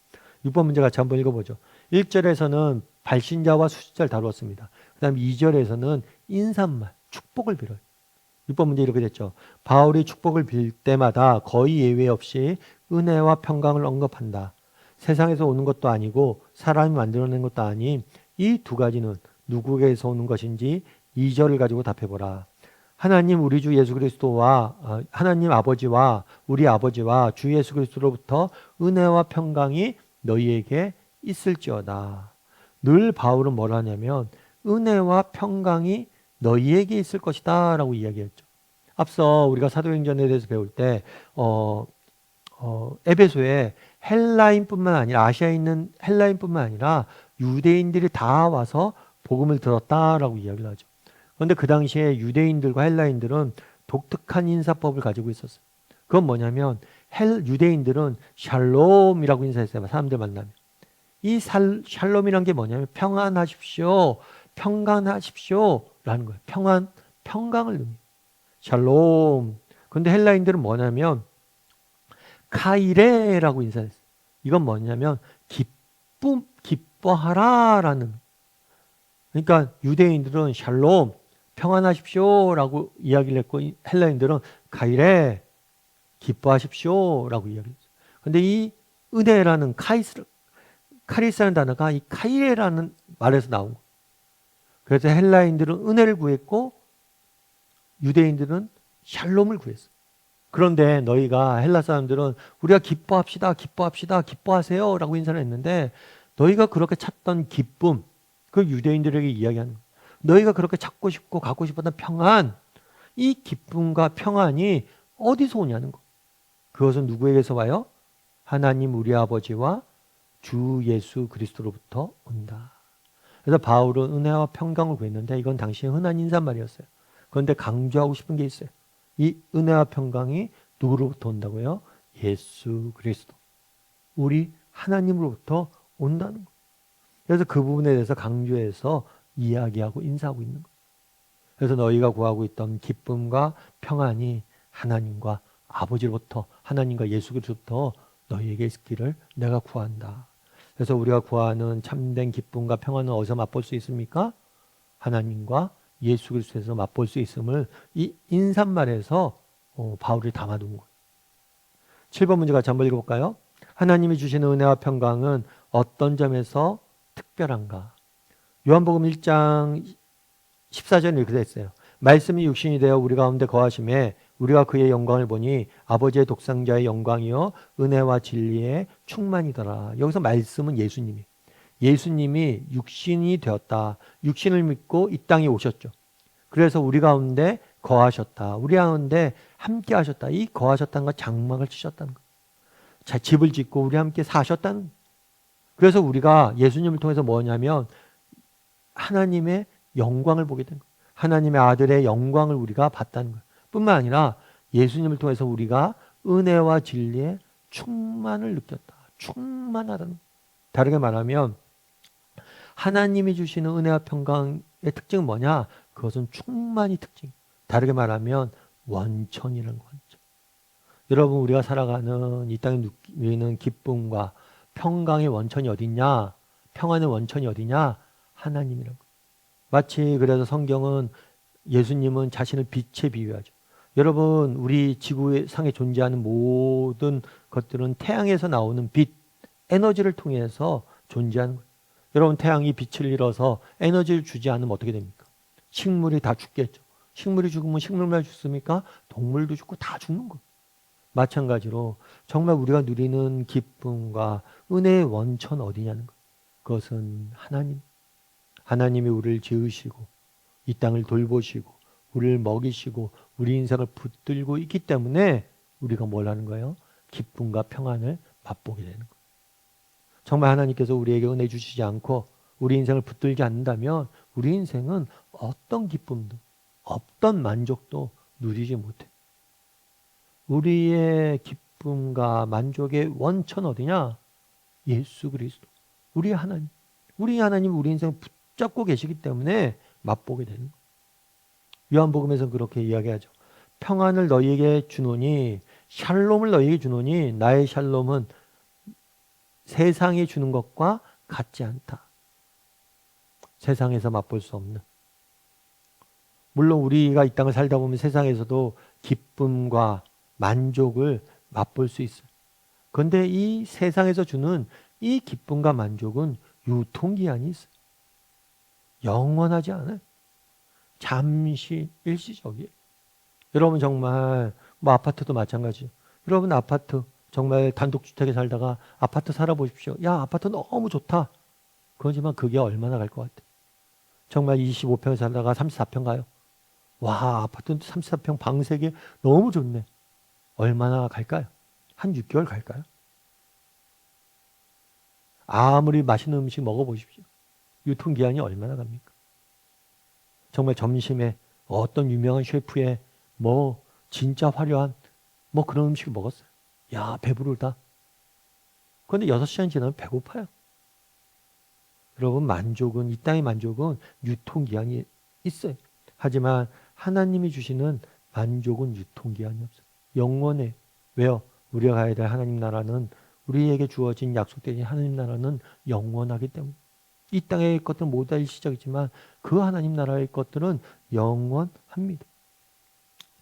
6번 문제 같이 한번 읽어보죠. 1절에서는 발신자와 수신자를 다루었습니다. 그 다음 2절에서는 인사말, 축복을 빌어요. 6번 문제 이렇게 됐죠. 바울이 축복을 빌 때마다 거의 예외 없이 은혜와 평강을 언급한다. 세상에서 오는 것도 아니고 사람이 만들어낸 것도 아닌 이 두 가지는 누구에게서 오는 것인지 2절을 가지고 답해보라. 하나님 우리 주 예수 그리스도와 하나님 아버지와 우리 아버지와 주 예수 그리스도로부터 은혜와 평강이 너희에게 있을지어다. 늘 바울은 뭐라 하냐면 은혜와 평강이 너희에게 있을 것이다 라고 이야기했죠. 앞서 우리가 사도행전에 대해서 배울 때 에베소에 헬라인뿐만 아니라 아시아에 있는 헬라인뿐만 아니라 유대인들이 다 와서 복음을 들었다라고 이야기를 하죠. 그런데 그 당시에 유대인들과 헬라인들은 독특한 인사법을 가지고 있었어요. 그건 뭐냐면 유대인들은 샬롬이라고 인사했어요. 사람들 만나면. 이 샬롬이란 게 뭐냐면 평안하십시오. 평강하십시오라는 거예요. 평강을 의미해요. 샬롬. 근데 헬라인들은 뭐냐면 카이레라고 인사했어요. 이건 뭐냐면 기뻐하라라는. 그러니까 유대인들은 샬롬, 평안하십시오라고 이야기를 했고 헬라인들은 카이레, 기뻐하십시오라고 이야기했어요. 근데 이 은혜라는 카리스라는 단어가 이 카이레라는 말에서 나온 거예요. 그래서 헬라인들은 은혜를 구했고 유대인들은 샬롬을 구했어요. 그런데 너희가 헬라 사람들은 우리가 기뻐합시다, 기뻐합시다, 기뻐하세요 라고 인사를 했는데 너희가 그렇게 찾던 기쁨, 그걸 유대인들에게 이야기하는 거예요. 너희가 그렇게 찾고 싶고 갖고 싶었던 평안, 이 기쁨과 평안이 어디서 오냐는 거. 그것은 누구에게서 와요? 하나님 우리 아버지와 주 예수 그리스도로부터 온다. 그래서 바울은 은혜와 평강을 구했는데 이건 당시에 흔한 인사말이었어요. 그런데 강조하고 싶은 게 있어요. 이 은혜와 평강이 누구로부터 온다고요? 예수 그리스도. 우리 하나님으로부터 온다는 거예요. 그래서 그 부분에 대해서 강조해서 이야기하고 인사하고 있는 거예요. 그래서 너희가 구하고 있던 기쁨과 평안이 하나님과 아버지로부터, 하나님과 예수 그리스도부터 너희에게 있기를 내가 구한다. 그래서 우리가 구하는 참된 기쁨과 평안은 어디서 맛볼 수 있습니까? 하나님과 예수 그리스도에서 맛볼 수 있음을 이 인사말에서 바울이 담아둔 거예요. 7번 문제 같이 한번 읽어볼까요? 하나님이 주시는 은혜와 평강은 어떤 점에서 특별한가? 요한복음 1장 14절에 이렇게 됐어요. 말씀이 육신이 되어 우리 가운데 거하심에 우리가 그의 영광을 보니 아버지의 독생자의 영광이요 은혜와 진리의 충만이더라. 여기서 말씀은 예수님이 육신이 되었다. 육신을 믿고 이 땅에 오셨죠. 그래서 우리 가운데 거하셨다. 우리 가운데 함께 하셨다. 이 거하셨다는 건 장막을 치셨다는 거. 자, 집을 짓고 우리 함께 사셨다는 거. 그래서 우리가 예수님을 통해서 뭐냐면 하나님의 영광을 보게 된 거예요. 하나님의 아들의 영광을 우리가 봤다는 거예요. 뿐만 아니라 예수님을 통해서 우리가 은혜와 진리의 충만을 느꼈다. 충만하다는 거예요. 다르게 말하면 하나님이 주시는 은혜와 평강의 특징은 뭐냐? 그것은 충만이 특징. 다르게 말하면 원천이라는 원천. 여러분 우리가 살아가는 이 땅에 누리는 기쁨과 평강의 원천이 어디냐? 평안의 원천이 어디냐? 하나님이라는 거예요. 마치 그래서 성경은 예수님은 자신을 빛에 비유하죠. 여러분 우리 지구상에 존재하는 모든 것들은 태양에서 나오는 빛, 에너지를 통해서 존재하는 거예요. 여러분 태양이 빛을 잃어서 에너지를 주지 않으면 어떻게 됩니까? 식물이 다 죽겠죠. 식물이 죽으면 식물만 죽습니까? 동물도 죽고 다 죽는 거예요. 마찬가지로 정말 우리가 누리는 기쁨과 은혜의 원천 어디냐는 거예요. 그것은 하나님이 우리를 지으시고 이 땅을 돌보시고 우리를 먹이시고 우리 인생을 붙들고 있기 때문에 우리가 뭘 하는 거예요? 기쁨과 평안을 맛보게 되는 거예요. 정말 하나님께서 우리에게 은혜 주시지 않고 우리 인생을 붙들지 않는다면 우리 인생은 어떤 기쁨도 어떤 만족도 누리지 못해. 우리의 기쁨과 만족의 원천 어디냐? 예수 그리스도. 우리 하나님. 우리 하나님 우리 인생을 붙잡고 계시기 때문에 맛보게 되는 거예요. 요한복음에서는 그렇게 이야기하죠. 평안을 너희에게 주노니 샬롬을 너희에게 주노니 나의 샬롬은 세상이 주는 것과 같지 않다. 세상에서 맛볼 수 없는. 물론 우리가 이 땅을 살다 보면 세상에서도 기쁨과 만족을 맛볼 수 있어요. 그런데 이 세상에서 주는 이 기쁨과 만족은 유통기한이 있어요. 영원하지 않아요. 잠시 일시적이에요. 여러분 정말 아파트도 마찬가지예요. 여러분 아파트 정말 단독주택에 살다가 아파트 살아보십시오. 야 아파트 너무 좋다. 그러지만 그게 얼마나 갈 것 같아요. 정말 25평에 살다가 34평 가요. 와 아파트 34평 방 3개 너무 좋네. 얼마나 갈까요? 한 6개월 갈까요? 아무리 맛있는 음식 먹어보십시오. 유통기한이 얼마나 갑니까? 정말 점심에 어떤 유명한 셰프의 뭐 진짜 화려한 뭐 그런 음식을 먹었어요. 야, 배부르다. 그런데 6시간 지나면 배고파요. 여러분, 만족은, 이 땅의 만족은 유통기한이 있어요. 하지만 하나님이 주시는 만족은 유통기한이 없어요. 영원해. 왜요? 우리가 가야 될 하나님 나라는, 우리에게 주어진 약속된 하나님 나라는 영원하기 때문에. 이 땅의 것들은 모두 다 일시적이지만 그 하나님 나라의 것들은 영원합니다.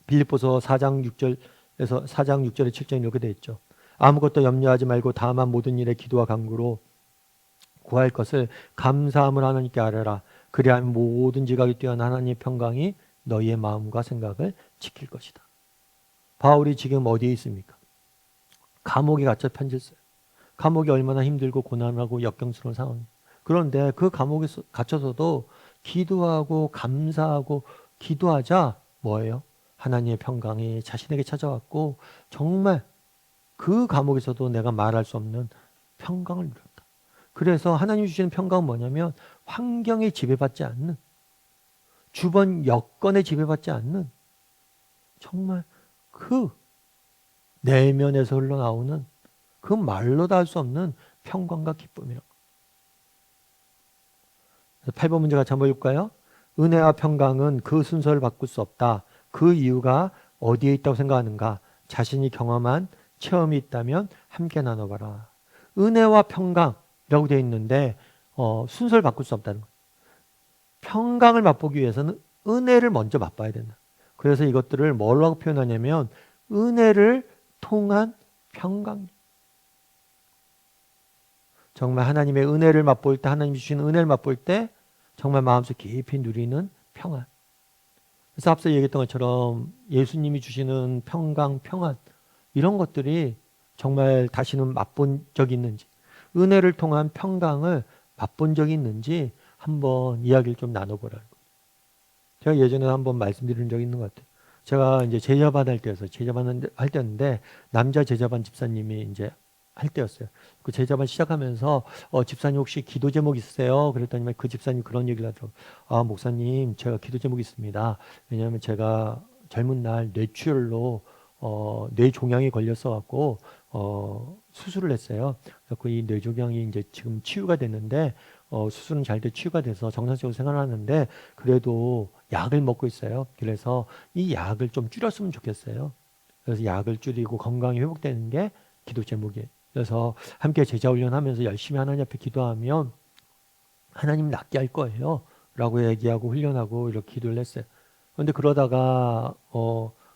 빌립보서 4장 6절에서 4장 6절에 7절에 이렇게 되어 있죠. 아무것도 염려하지 말고 다만 모든 일에 기도와 간구로 구할 것을 감사함을 하나님께 아뢰라. 그리하면 모든 지각이 뛰어난 하나님의 평강이 너희의 마음과 생각을 지킬 것이다. 바울이 지금 어디에 있습니까? 감옥에 갇혀 편지를 써요. 감옥이 얼마나 힘들고 고난하고 역경스러운 상황이에요. 그런데 그 감옥에 갇혀서도 기도하고 감사하고 기도하자 뭐예요? 하나님의 평강이 자신에게 찾아왔고 정말 그 감옥에서도 내가 말할 수 없는 평강을 누렸다. 그래서 하나님이 주시는 평강은 뭐냐면 환경에 지배받지 않는, 주변 여건에 지배받지 않는 정말 그 내면에서 흘러나오는 그 말로도 할 수 없는 평강과 기쁨이라고. 8번 문제 같이 한번 볼까요? 은혜와 평강은 그 순서를 바꿀 수 없다. 그 이유가 어디에 있다고 생각하는가? 자신이 경험한 체험이 있다면 함께 나눠봐라. 은혜와 평강이라고 되어 있는데 순서를 바꿀 수 없다는 거예요. 평강을 맛보기 위해서는 은혜를 먼저 맛봐야 된다. 그래서 이것들을 뭐라고 표현하냐면 은혜를 통한 평강. 정말 하나님의 은혜를 맛볼 때, 하나님이 주시는 은혜를 맛볼 때 정말 마음속 깊이 누리는 평안. 그래서 앞서 얘기했던 것처럼 예수님이 주시는 평강, 평안 이런 것들이 정말 다시는 맛본 적이 있는지, 은혜를 통한 평강을 맛본 적이 있는지 한번 이야기를 좀 나눠보라는 거예요. 제가 예전에 한번 말씀드린 적이 있는 것 같아요. 제가 이제 제자반 할 때였어요. 제자반 할 때였는데 남자 제자반 집사님이 이제 할 때였어요. 그 제자반 시작하면서 집사님 혹시 기도 제목 있으세요? 그랬더니 그 집사님 그런 얘기를 하더라고요. 아, 목사님 제가 기도 제목이 있습니다. 왜냐하면 제가 젊은 날 뇌출혈로 뇌종양이 걸렸어 갖고 수술을 했어요. 그래서 이 뇌종양이 이제 지금 치유가 됐는데 수술은 잘 돼 치유가 돼서 정상적으로 생활하는데 그래도 약을 먹고 있어요. 그래서 이 약을 좀 줄였으면 좋겠어요. 그래서 약을 줄이고 건강이 회복되는 게 기도 제목이에요. 그래서 함께 제자 훈련하면서 열심히 하나님 앞에 기도하면 하나님 낫게 할 거예요. 라고 얘기하고 훈련하고 이렇게 기도를 했어요. 그런데 그러다가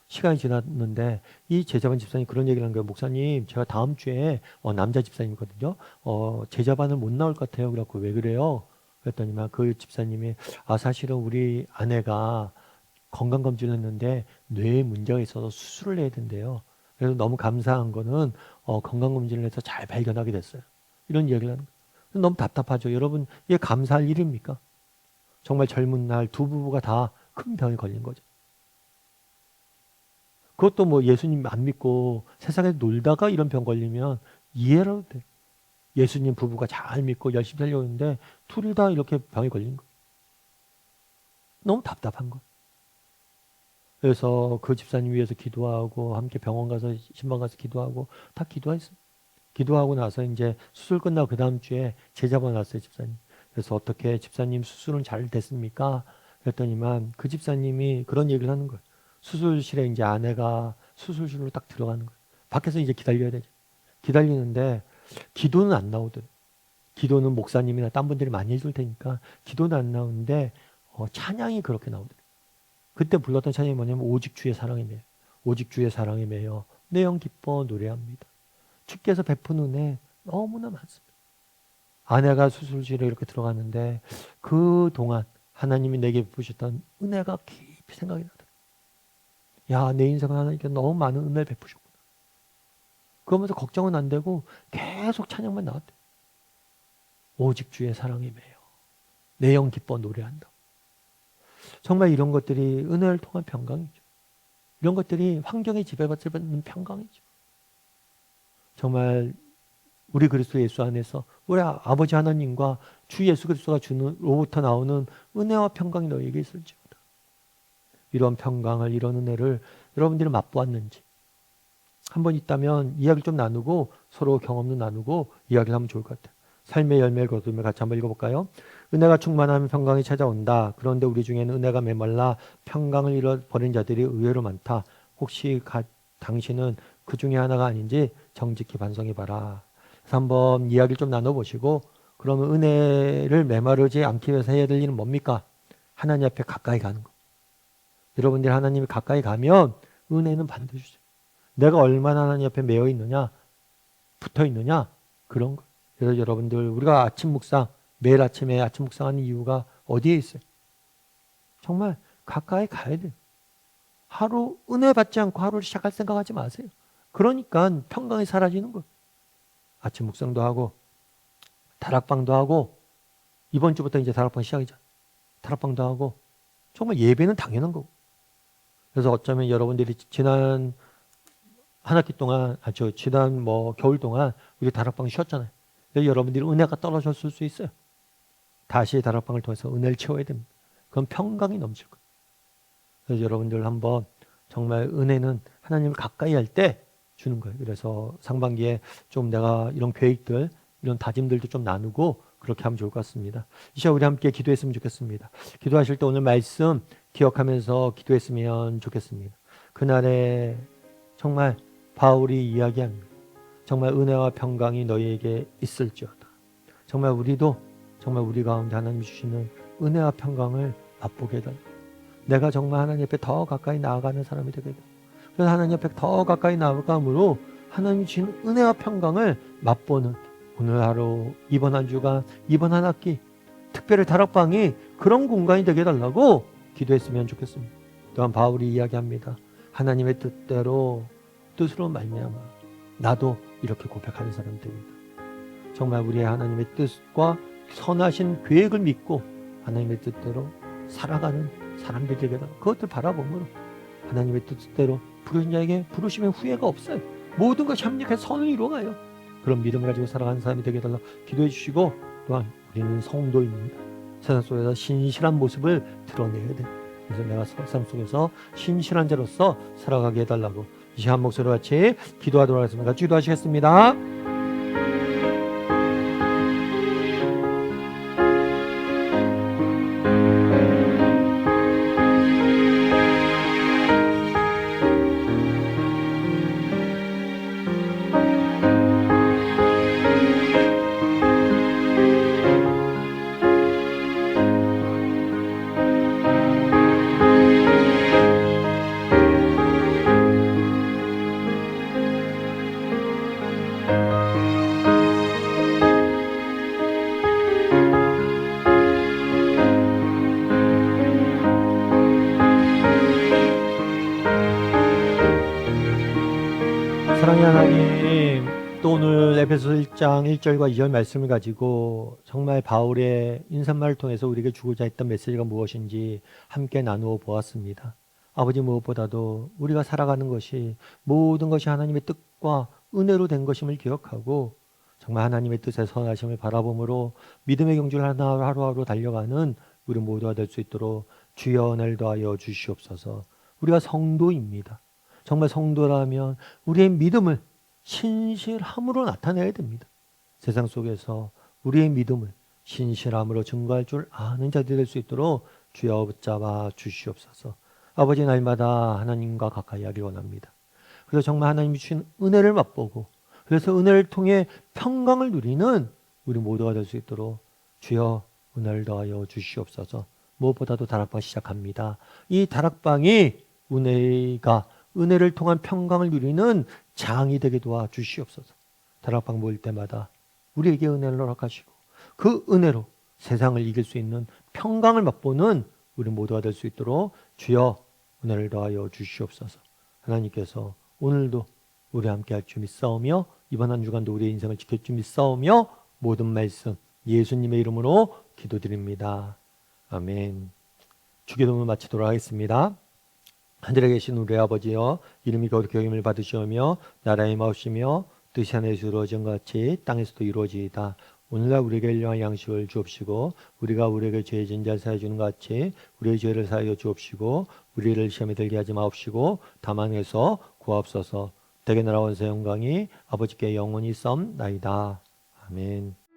시간이 지났는데 이 제자반 집사님이 그런 얘기를 한 거예요. 목사님, 제가 다음 주에 남자 집사님이거든요. 제자반을 못 나올 것 같아요. 그래갖고 왜 그래요? 그랬더니만 그 집사님이 사실은 우리 아내가 건강검진을 했는데 뇌에 문제가 있어서 수술을 해야 된대요. 그래서 너무 감사한 거는 건강검진을 해서 잘 발견하게 됐어요. 이런 이야기를 하는 거예요. 너무 답답하죠. 여러분, 이게 감사할 일입니까? 정말 젊은 날 두 부부가 다 큰 병에 걸린 거죠. 그것도 뭐 예수님 안 믿고 세상에 놀다가 이런 병 걸리면 이해라도 돼. 예수님 부부가 잘 믿고 열심히 살려고 했는데 둘이 다 이렇게 병에 걸린 거예요. 너무 답답한 거예요. 그래서 그 집사님 위해서 기도하고 함께 병원 가서 신방 가서 기도하고 다 기도했어요. 기도하고 나서 이제 수술 끝나고 그 다음 주에 제자반 왔어요, 집사님. 그래서 어떻게 집사님 수술은 잘 됐습니까? 그랬더니만 그 집사님이 그런 얘기를 하는 거예요. 수술실에 이제 아내가 수술실로 딱 들어가는 거예요. 밖에서 이제 기다려야 되죠. 기다리는데 기도는 안 나오더래요. 기도는 목사님이나 딴 분들이 많이 해줄 테니까 기도는 안 나오는데 찬양이 그렇게 나오더래요. 그때 불렀던 찬양이 뭐냐면 오직 주의 사랑에 매여. 오직 주의 사랑에 매여 내 영 기뻐 노래합니다. 주께서 베푼 은혜 너무나 많습니다. 아내가 수술실에 이렇게 들어갔는데 그동안 하나님이 내게 베푸셨던 은혜가 깊이 생각이 나더라고요. 야, 내 인생은 하나님께 너무 많은 은혜를 베푸셨구나. 그러면서 걱정은 안 되고 계속 찬양만 나왔대요. 오직 주의 사랑에 매여 내 영 기뻐 노래한다. 정말 이런 것들이 은혜를 통한 평강이죠. 이런 것들이 환경에 지배받지 않는 평강이죠. 정말 우리 그리스도 예수 안에서 우리 아버지 하나님과 주 예수 그리스도가 주는 로부터 나오는 은혜와 평강이 너희에게 있을지어다. 이런 평강을, 이런 은혜를 여러분들이 맛보았는지 한번 있다면 이야기를 좀 나누고 서로 경험도 나누고 이야기를 하면 좋을 것 같아요. 삶의 열매를 거두며 같이 한번 읽어볼까요? 은혜가 충만하면 평강이 찾아온다. 그런데 우리 중에는 은혜가 메말라 평강을 잃어버린 자들이 의외로 많다. 혹시 당신은 그 중에 하나가 아닌지 정직히 반성해봐라. 그래서 한번 이야기를 좀 나눠보시고, 그러면 은혜를 메마르지 않기 위해서 해야 될 일은 뭡니까? 하나님 앞에 가까이 가는 거. 여러분들이 하나님이 가까이 가면 은혜는 반드시 주죠. 내가 얼마나 하나님 앞에 매여 있느냐, 붙어 있느냐, 그런 거. 그래서 여러분들, 우리가 아침 묵상, 매일 아침에 아침 묵상하는 이유가 어디에 있어요? 정말 가까이 가야 돼요. 하루 은혜 받지 않고 하루를 시작할 생각하지 마세요. 그러니까 평강이 사라지는 거예요. 아침 묵상도 하고 다락방도 하고, 이번 주부터 이제 다락방 시작이잖아요. 다락방도 하고, 정말 예배는 당연한 거고. 그래서 어쩌면 여러분들이 지난 한 학기 동안, 지난 겨울 동안 우리 다락방 쉬었잖아요. 그래서 여러분들이 은혜가 떨어졌을 수 있어요. 다시 다락방을 통해서 은혜를 채워야 됩니다. 그럼 평강이 넘칠 거예요. 그래서 여러분들 한번 정말 은혜는 하나님을 가까이 할 때 주는 거예요. 그래서 상반기에 좀 내가 이런 계획들, 이런 다짐들도 좀 나누고 그렇게 하면 좋을 것 같습니다. 이 시간 우리 함께 기도했으면 좋겠습니다. 기도하실 때 오늘 말씀 기억하면서 기도했으면 좋겠습니다. 그날에 정말 바울이 이야기합니다. 정말 은혜와 평강이 너희에게 있을지어다. 정말 우리도 정말 우리 가운데 하나님이 주시는 은혜와 평강을 맛보게 해달라. 내가 정말 하나님 앞에 더 가까이 나아가는 사람이 되게 돼. 그래서 하나님 앞에 더 가까이 나아감으로 하나님이 주신 은혜와 평강을 맛보는 오늘 하루, 이번 한 주간, 이번 한 학기, 특별히 다락방이 그런 공간이 되게 해달라고 기도했으면 좋겠습니다. 또한 바울이 이야기합니다. 하나님의 뜻으로 말미암아 나도 이렇게 고백하는 사람이 됩니다. 정말 우리의 하나님의 뜻과 선하신 계획을 믿고 하나님의 뜻대로 살아가는 사람들이 되게 해달라고, 그것들 바라보므로 하나님의 뜻대로 부르신 자에게 부르시면 후회가 없어요. 모든 것이 합력해서 선을 이루어가요. 그런 믿음을 가지고 살아가는 사람이 되게 해달라고 기도해 주시고, 또한 우리는 성도입니다. 세상 속에서 신실한 모습을 드러내야 돼. 그래서 내가 세상 속에서 신실한 자로서 살아가게 해달라고 이 시간 목소리로 같이 기도하도록 하겠습니다. 같이 기도하시겠습니다. 사랑의 하나님, 또 오늘 에베소 1장 1절과 2절 말씀을 가지고 정말 바울의 인사말을 통해서 우리에게 주고자 했던 메시지가 무엇인지 함께 나누어 보았습니다. 아버지, 무엇보다도 우리가 살아가는 것이 모든 것이 하나님의 뜻과 은혜로 된 것임을 기억하고 정말 하나님의 뜻의 선하심을 바라보므로 믿음의 경주를 하루하루 달려가는 우리 모두가 될 수 있도록 주여 은혜를 더하여 주시옵소서. 우리가 성도입니다. 정말 성도라면 우리의 믿음을 신실함으로 나타내야 됩니다. 세상 속에서 우리의 믿음을 신실함으로 증거할 줄 아는 자들이 될 수 있도록 주여 붙잡아 주시옵소서. 아버지, 날마다 하나님과 가까이 하기 원합니다. 그래서 정말 하나님이 주신 은혜를 맛보고, 그래서 은혜를 통해 평강을 누리는 우리 모두가 될 수 있도록 주여 은혜를 더하여 주시옵소서. 무엇보다도 다락방 시작합니다. 이 다락방이 은혜를 통한 평강을 누리는 장이 되게 도와 주시옵소서. 다락방 모일 때마다 우리에게 은혜를 허락하시고 그 은혜로 세상을 이길 수 있는 평강을 맛보는 우리 모두가 될 수 있도록 주여 은혜를 더하여 주시옵소서. 하나님께서 오늘도 우리 함께 할 줄 믿사오며 이번 한 주간도 우리의 인생을 지킬 줄 믿사오며 모든 말씀 예수님의 이름으로 기도드립니다. 아멘. 주기도문을 마치도록 하겠습니다. 하늘에 계신 우리 아버지여, 이름이 거룩히 여김을 받으시오며 나라의 임하옵시며 뜻이 하늘에서 이루어진 것 같이 땅에서도 이루어지이다. 오늘날 우리에게 일용할 양식을 주옵시고 우리가 우리에게 죄 지은 자를 사하여 주는 것 같이 우리의 죄를 사하여 주옵시고 우리를 시험에 들게 하지 마옵시고 다만 해서 구하옵소서. 대개 나라 원세 영광이 아버지께 영원히 썸나이다. 아멘.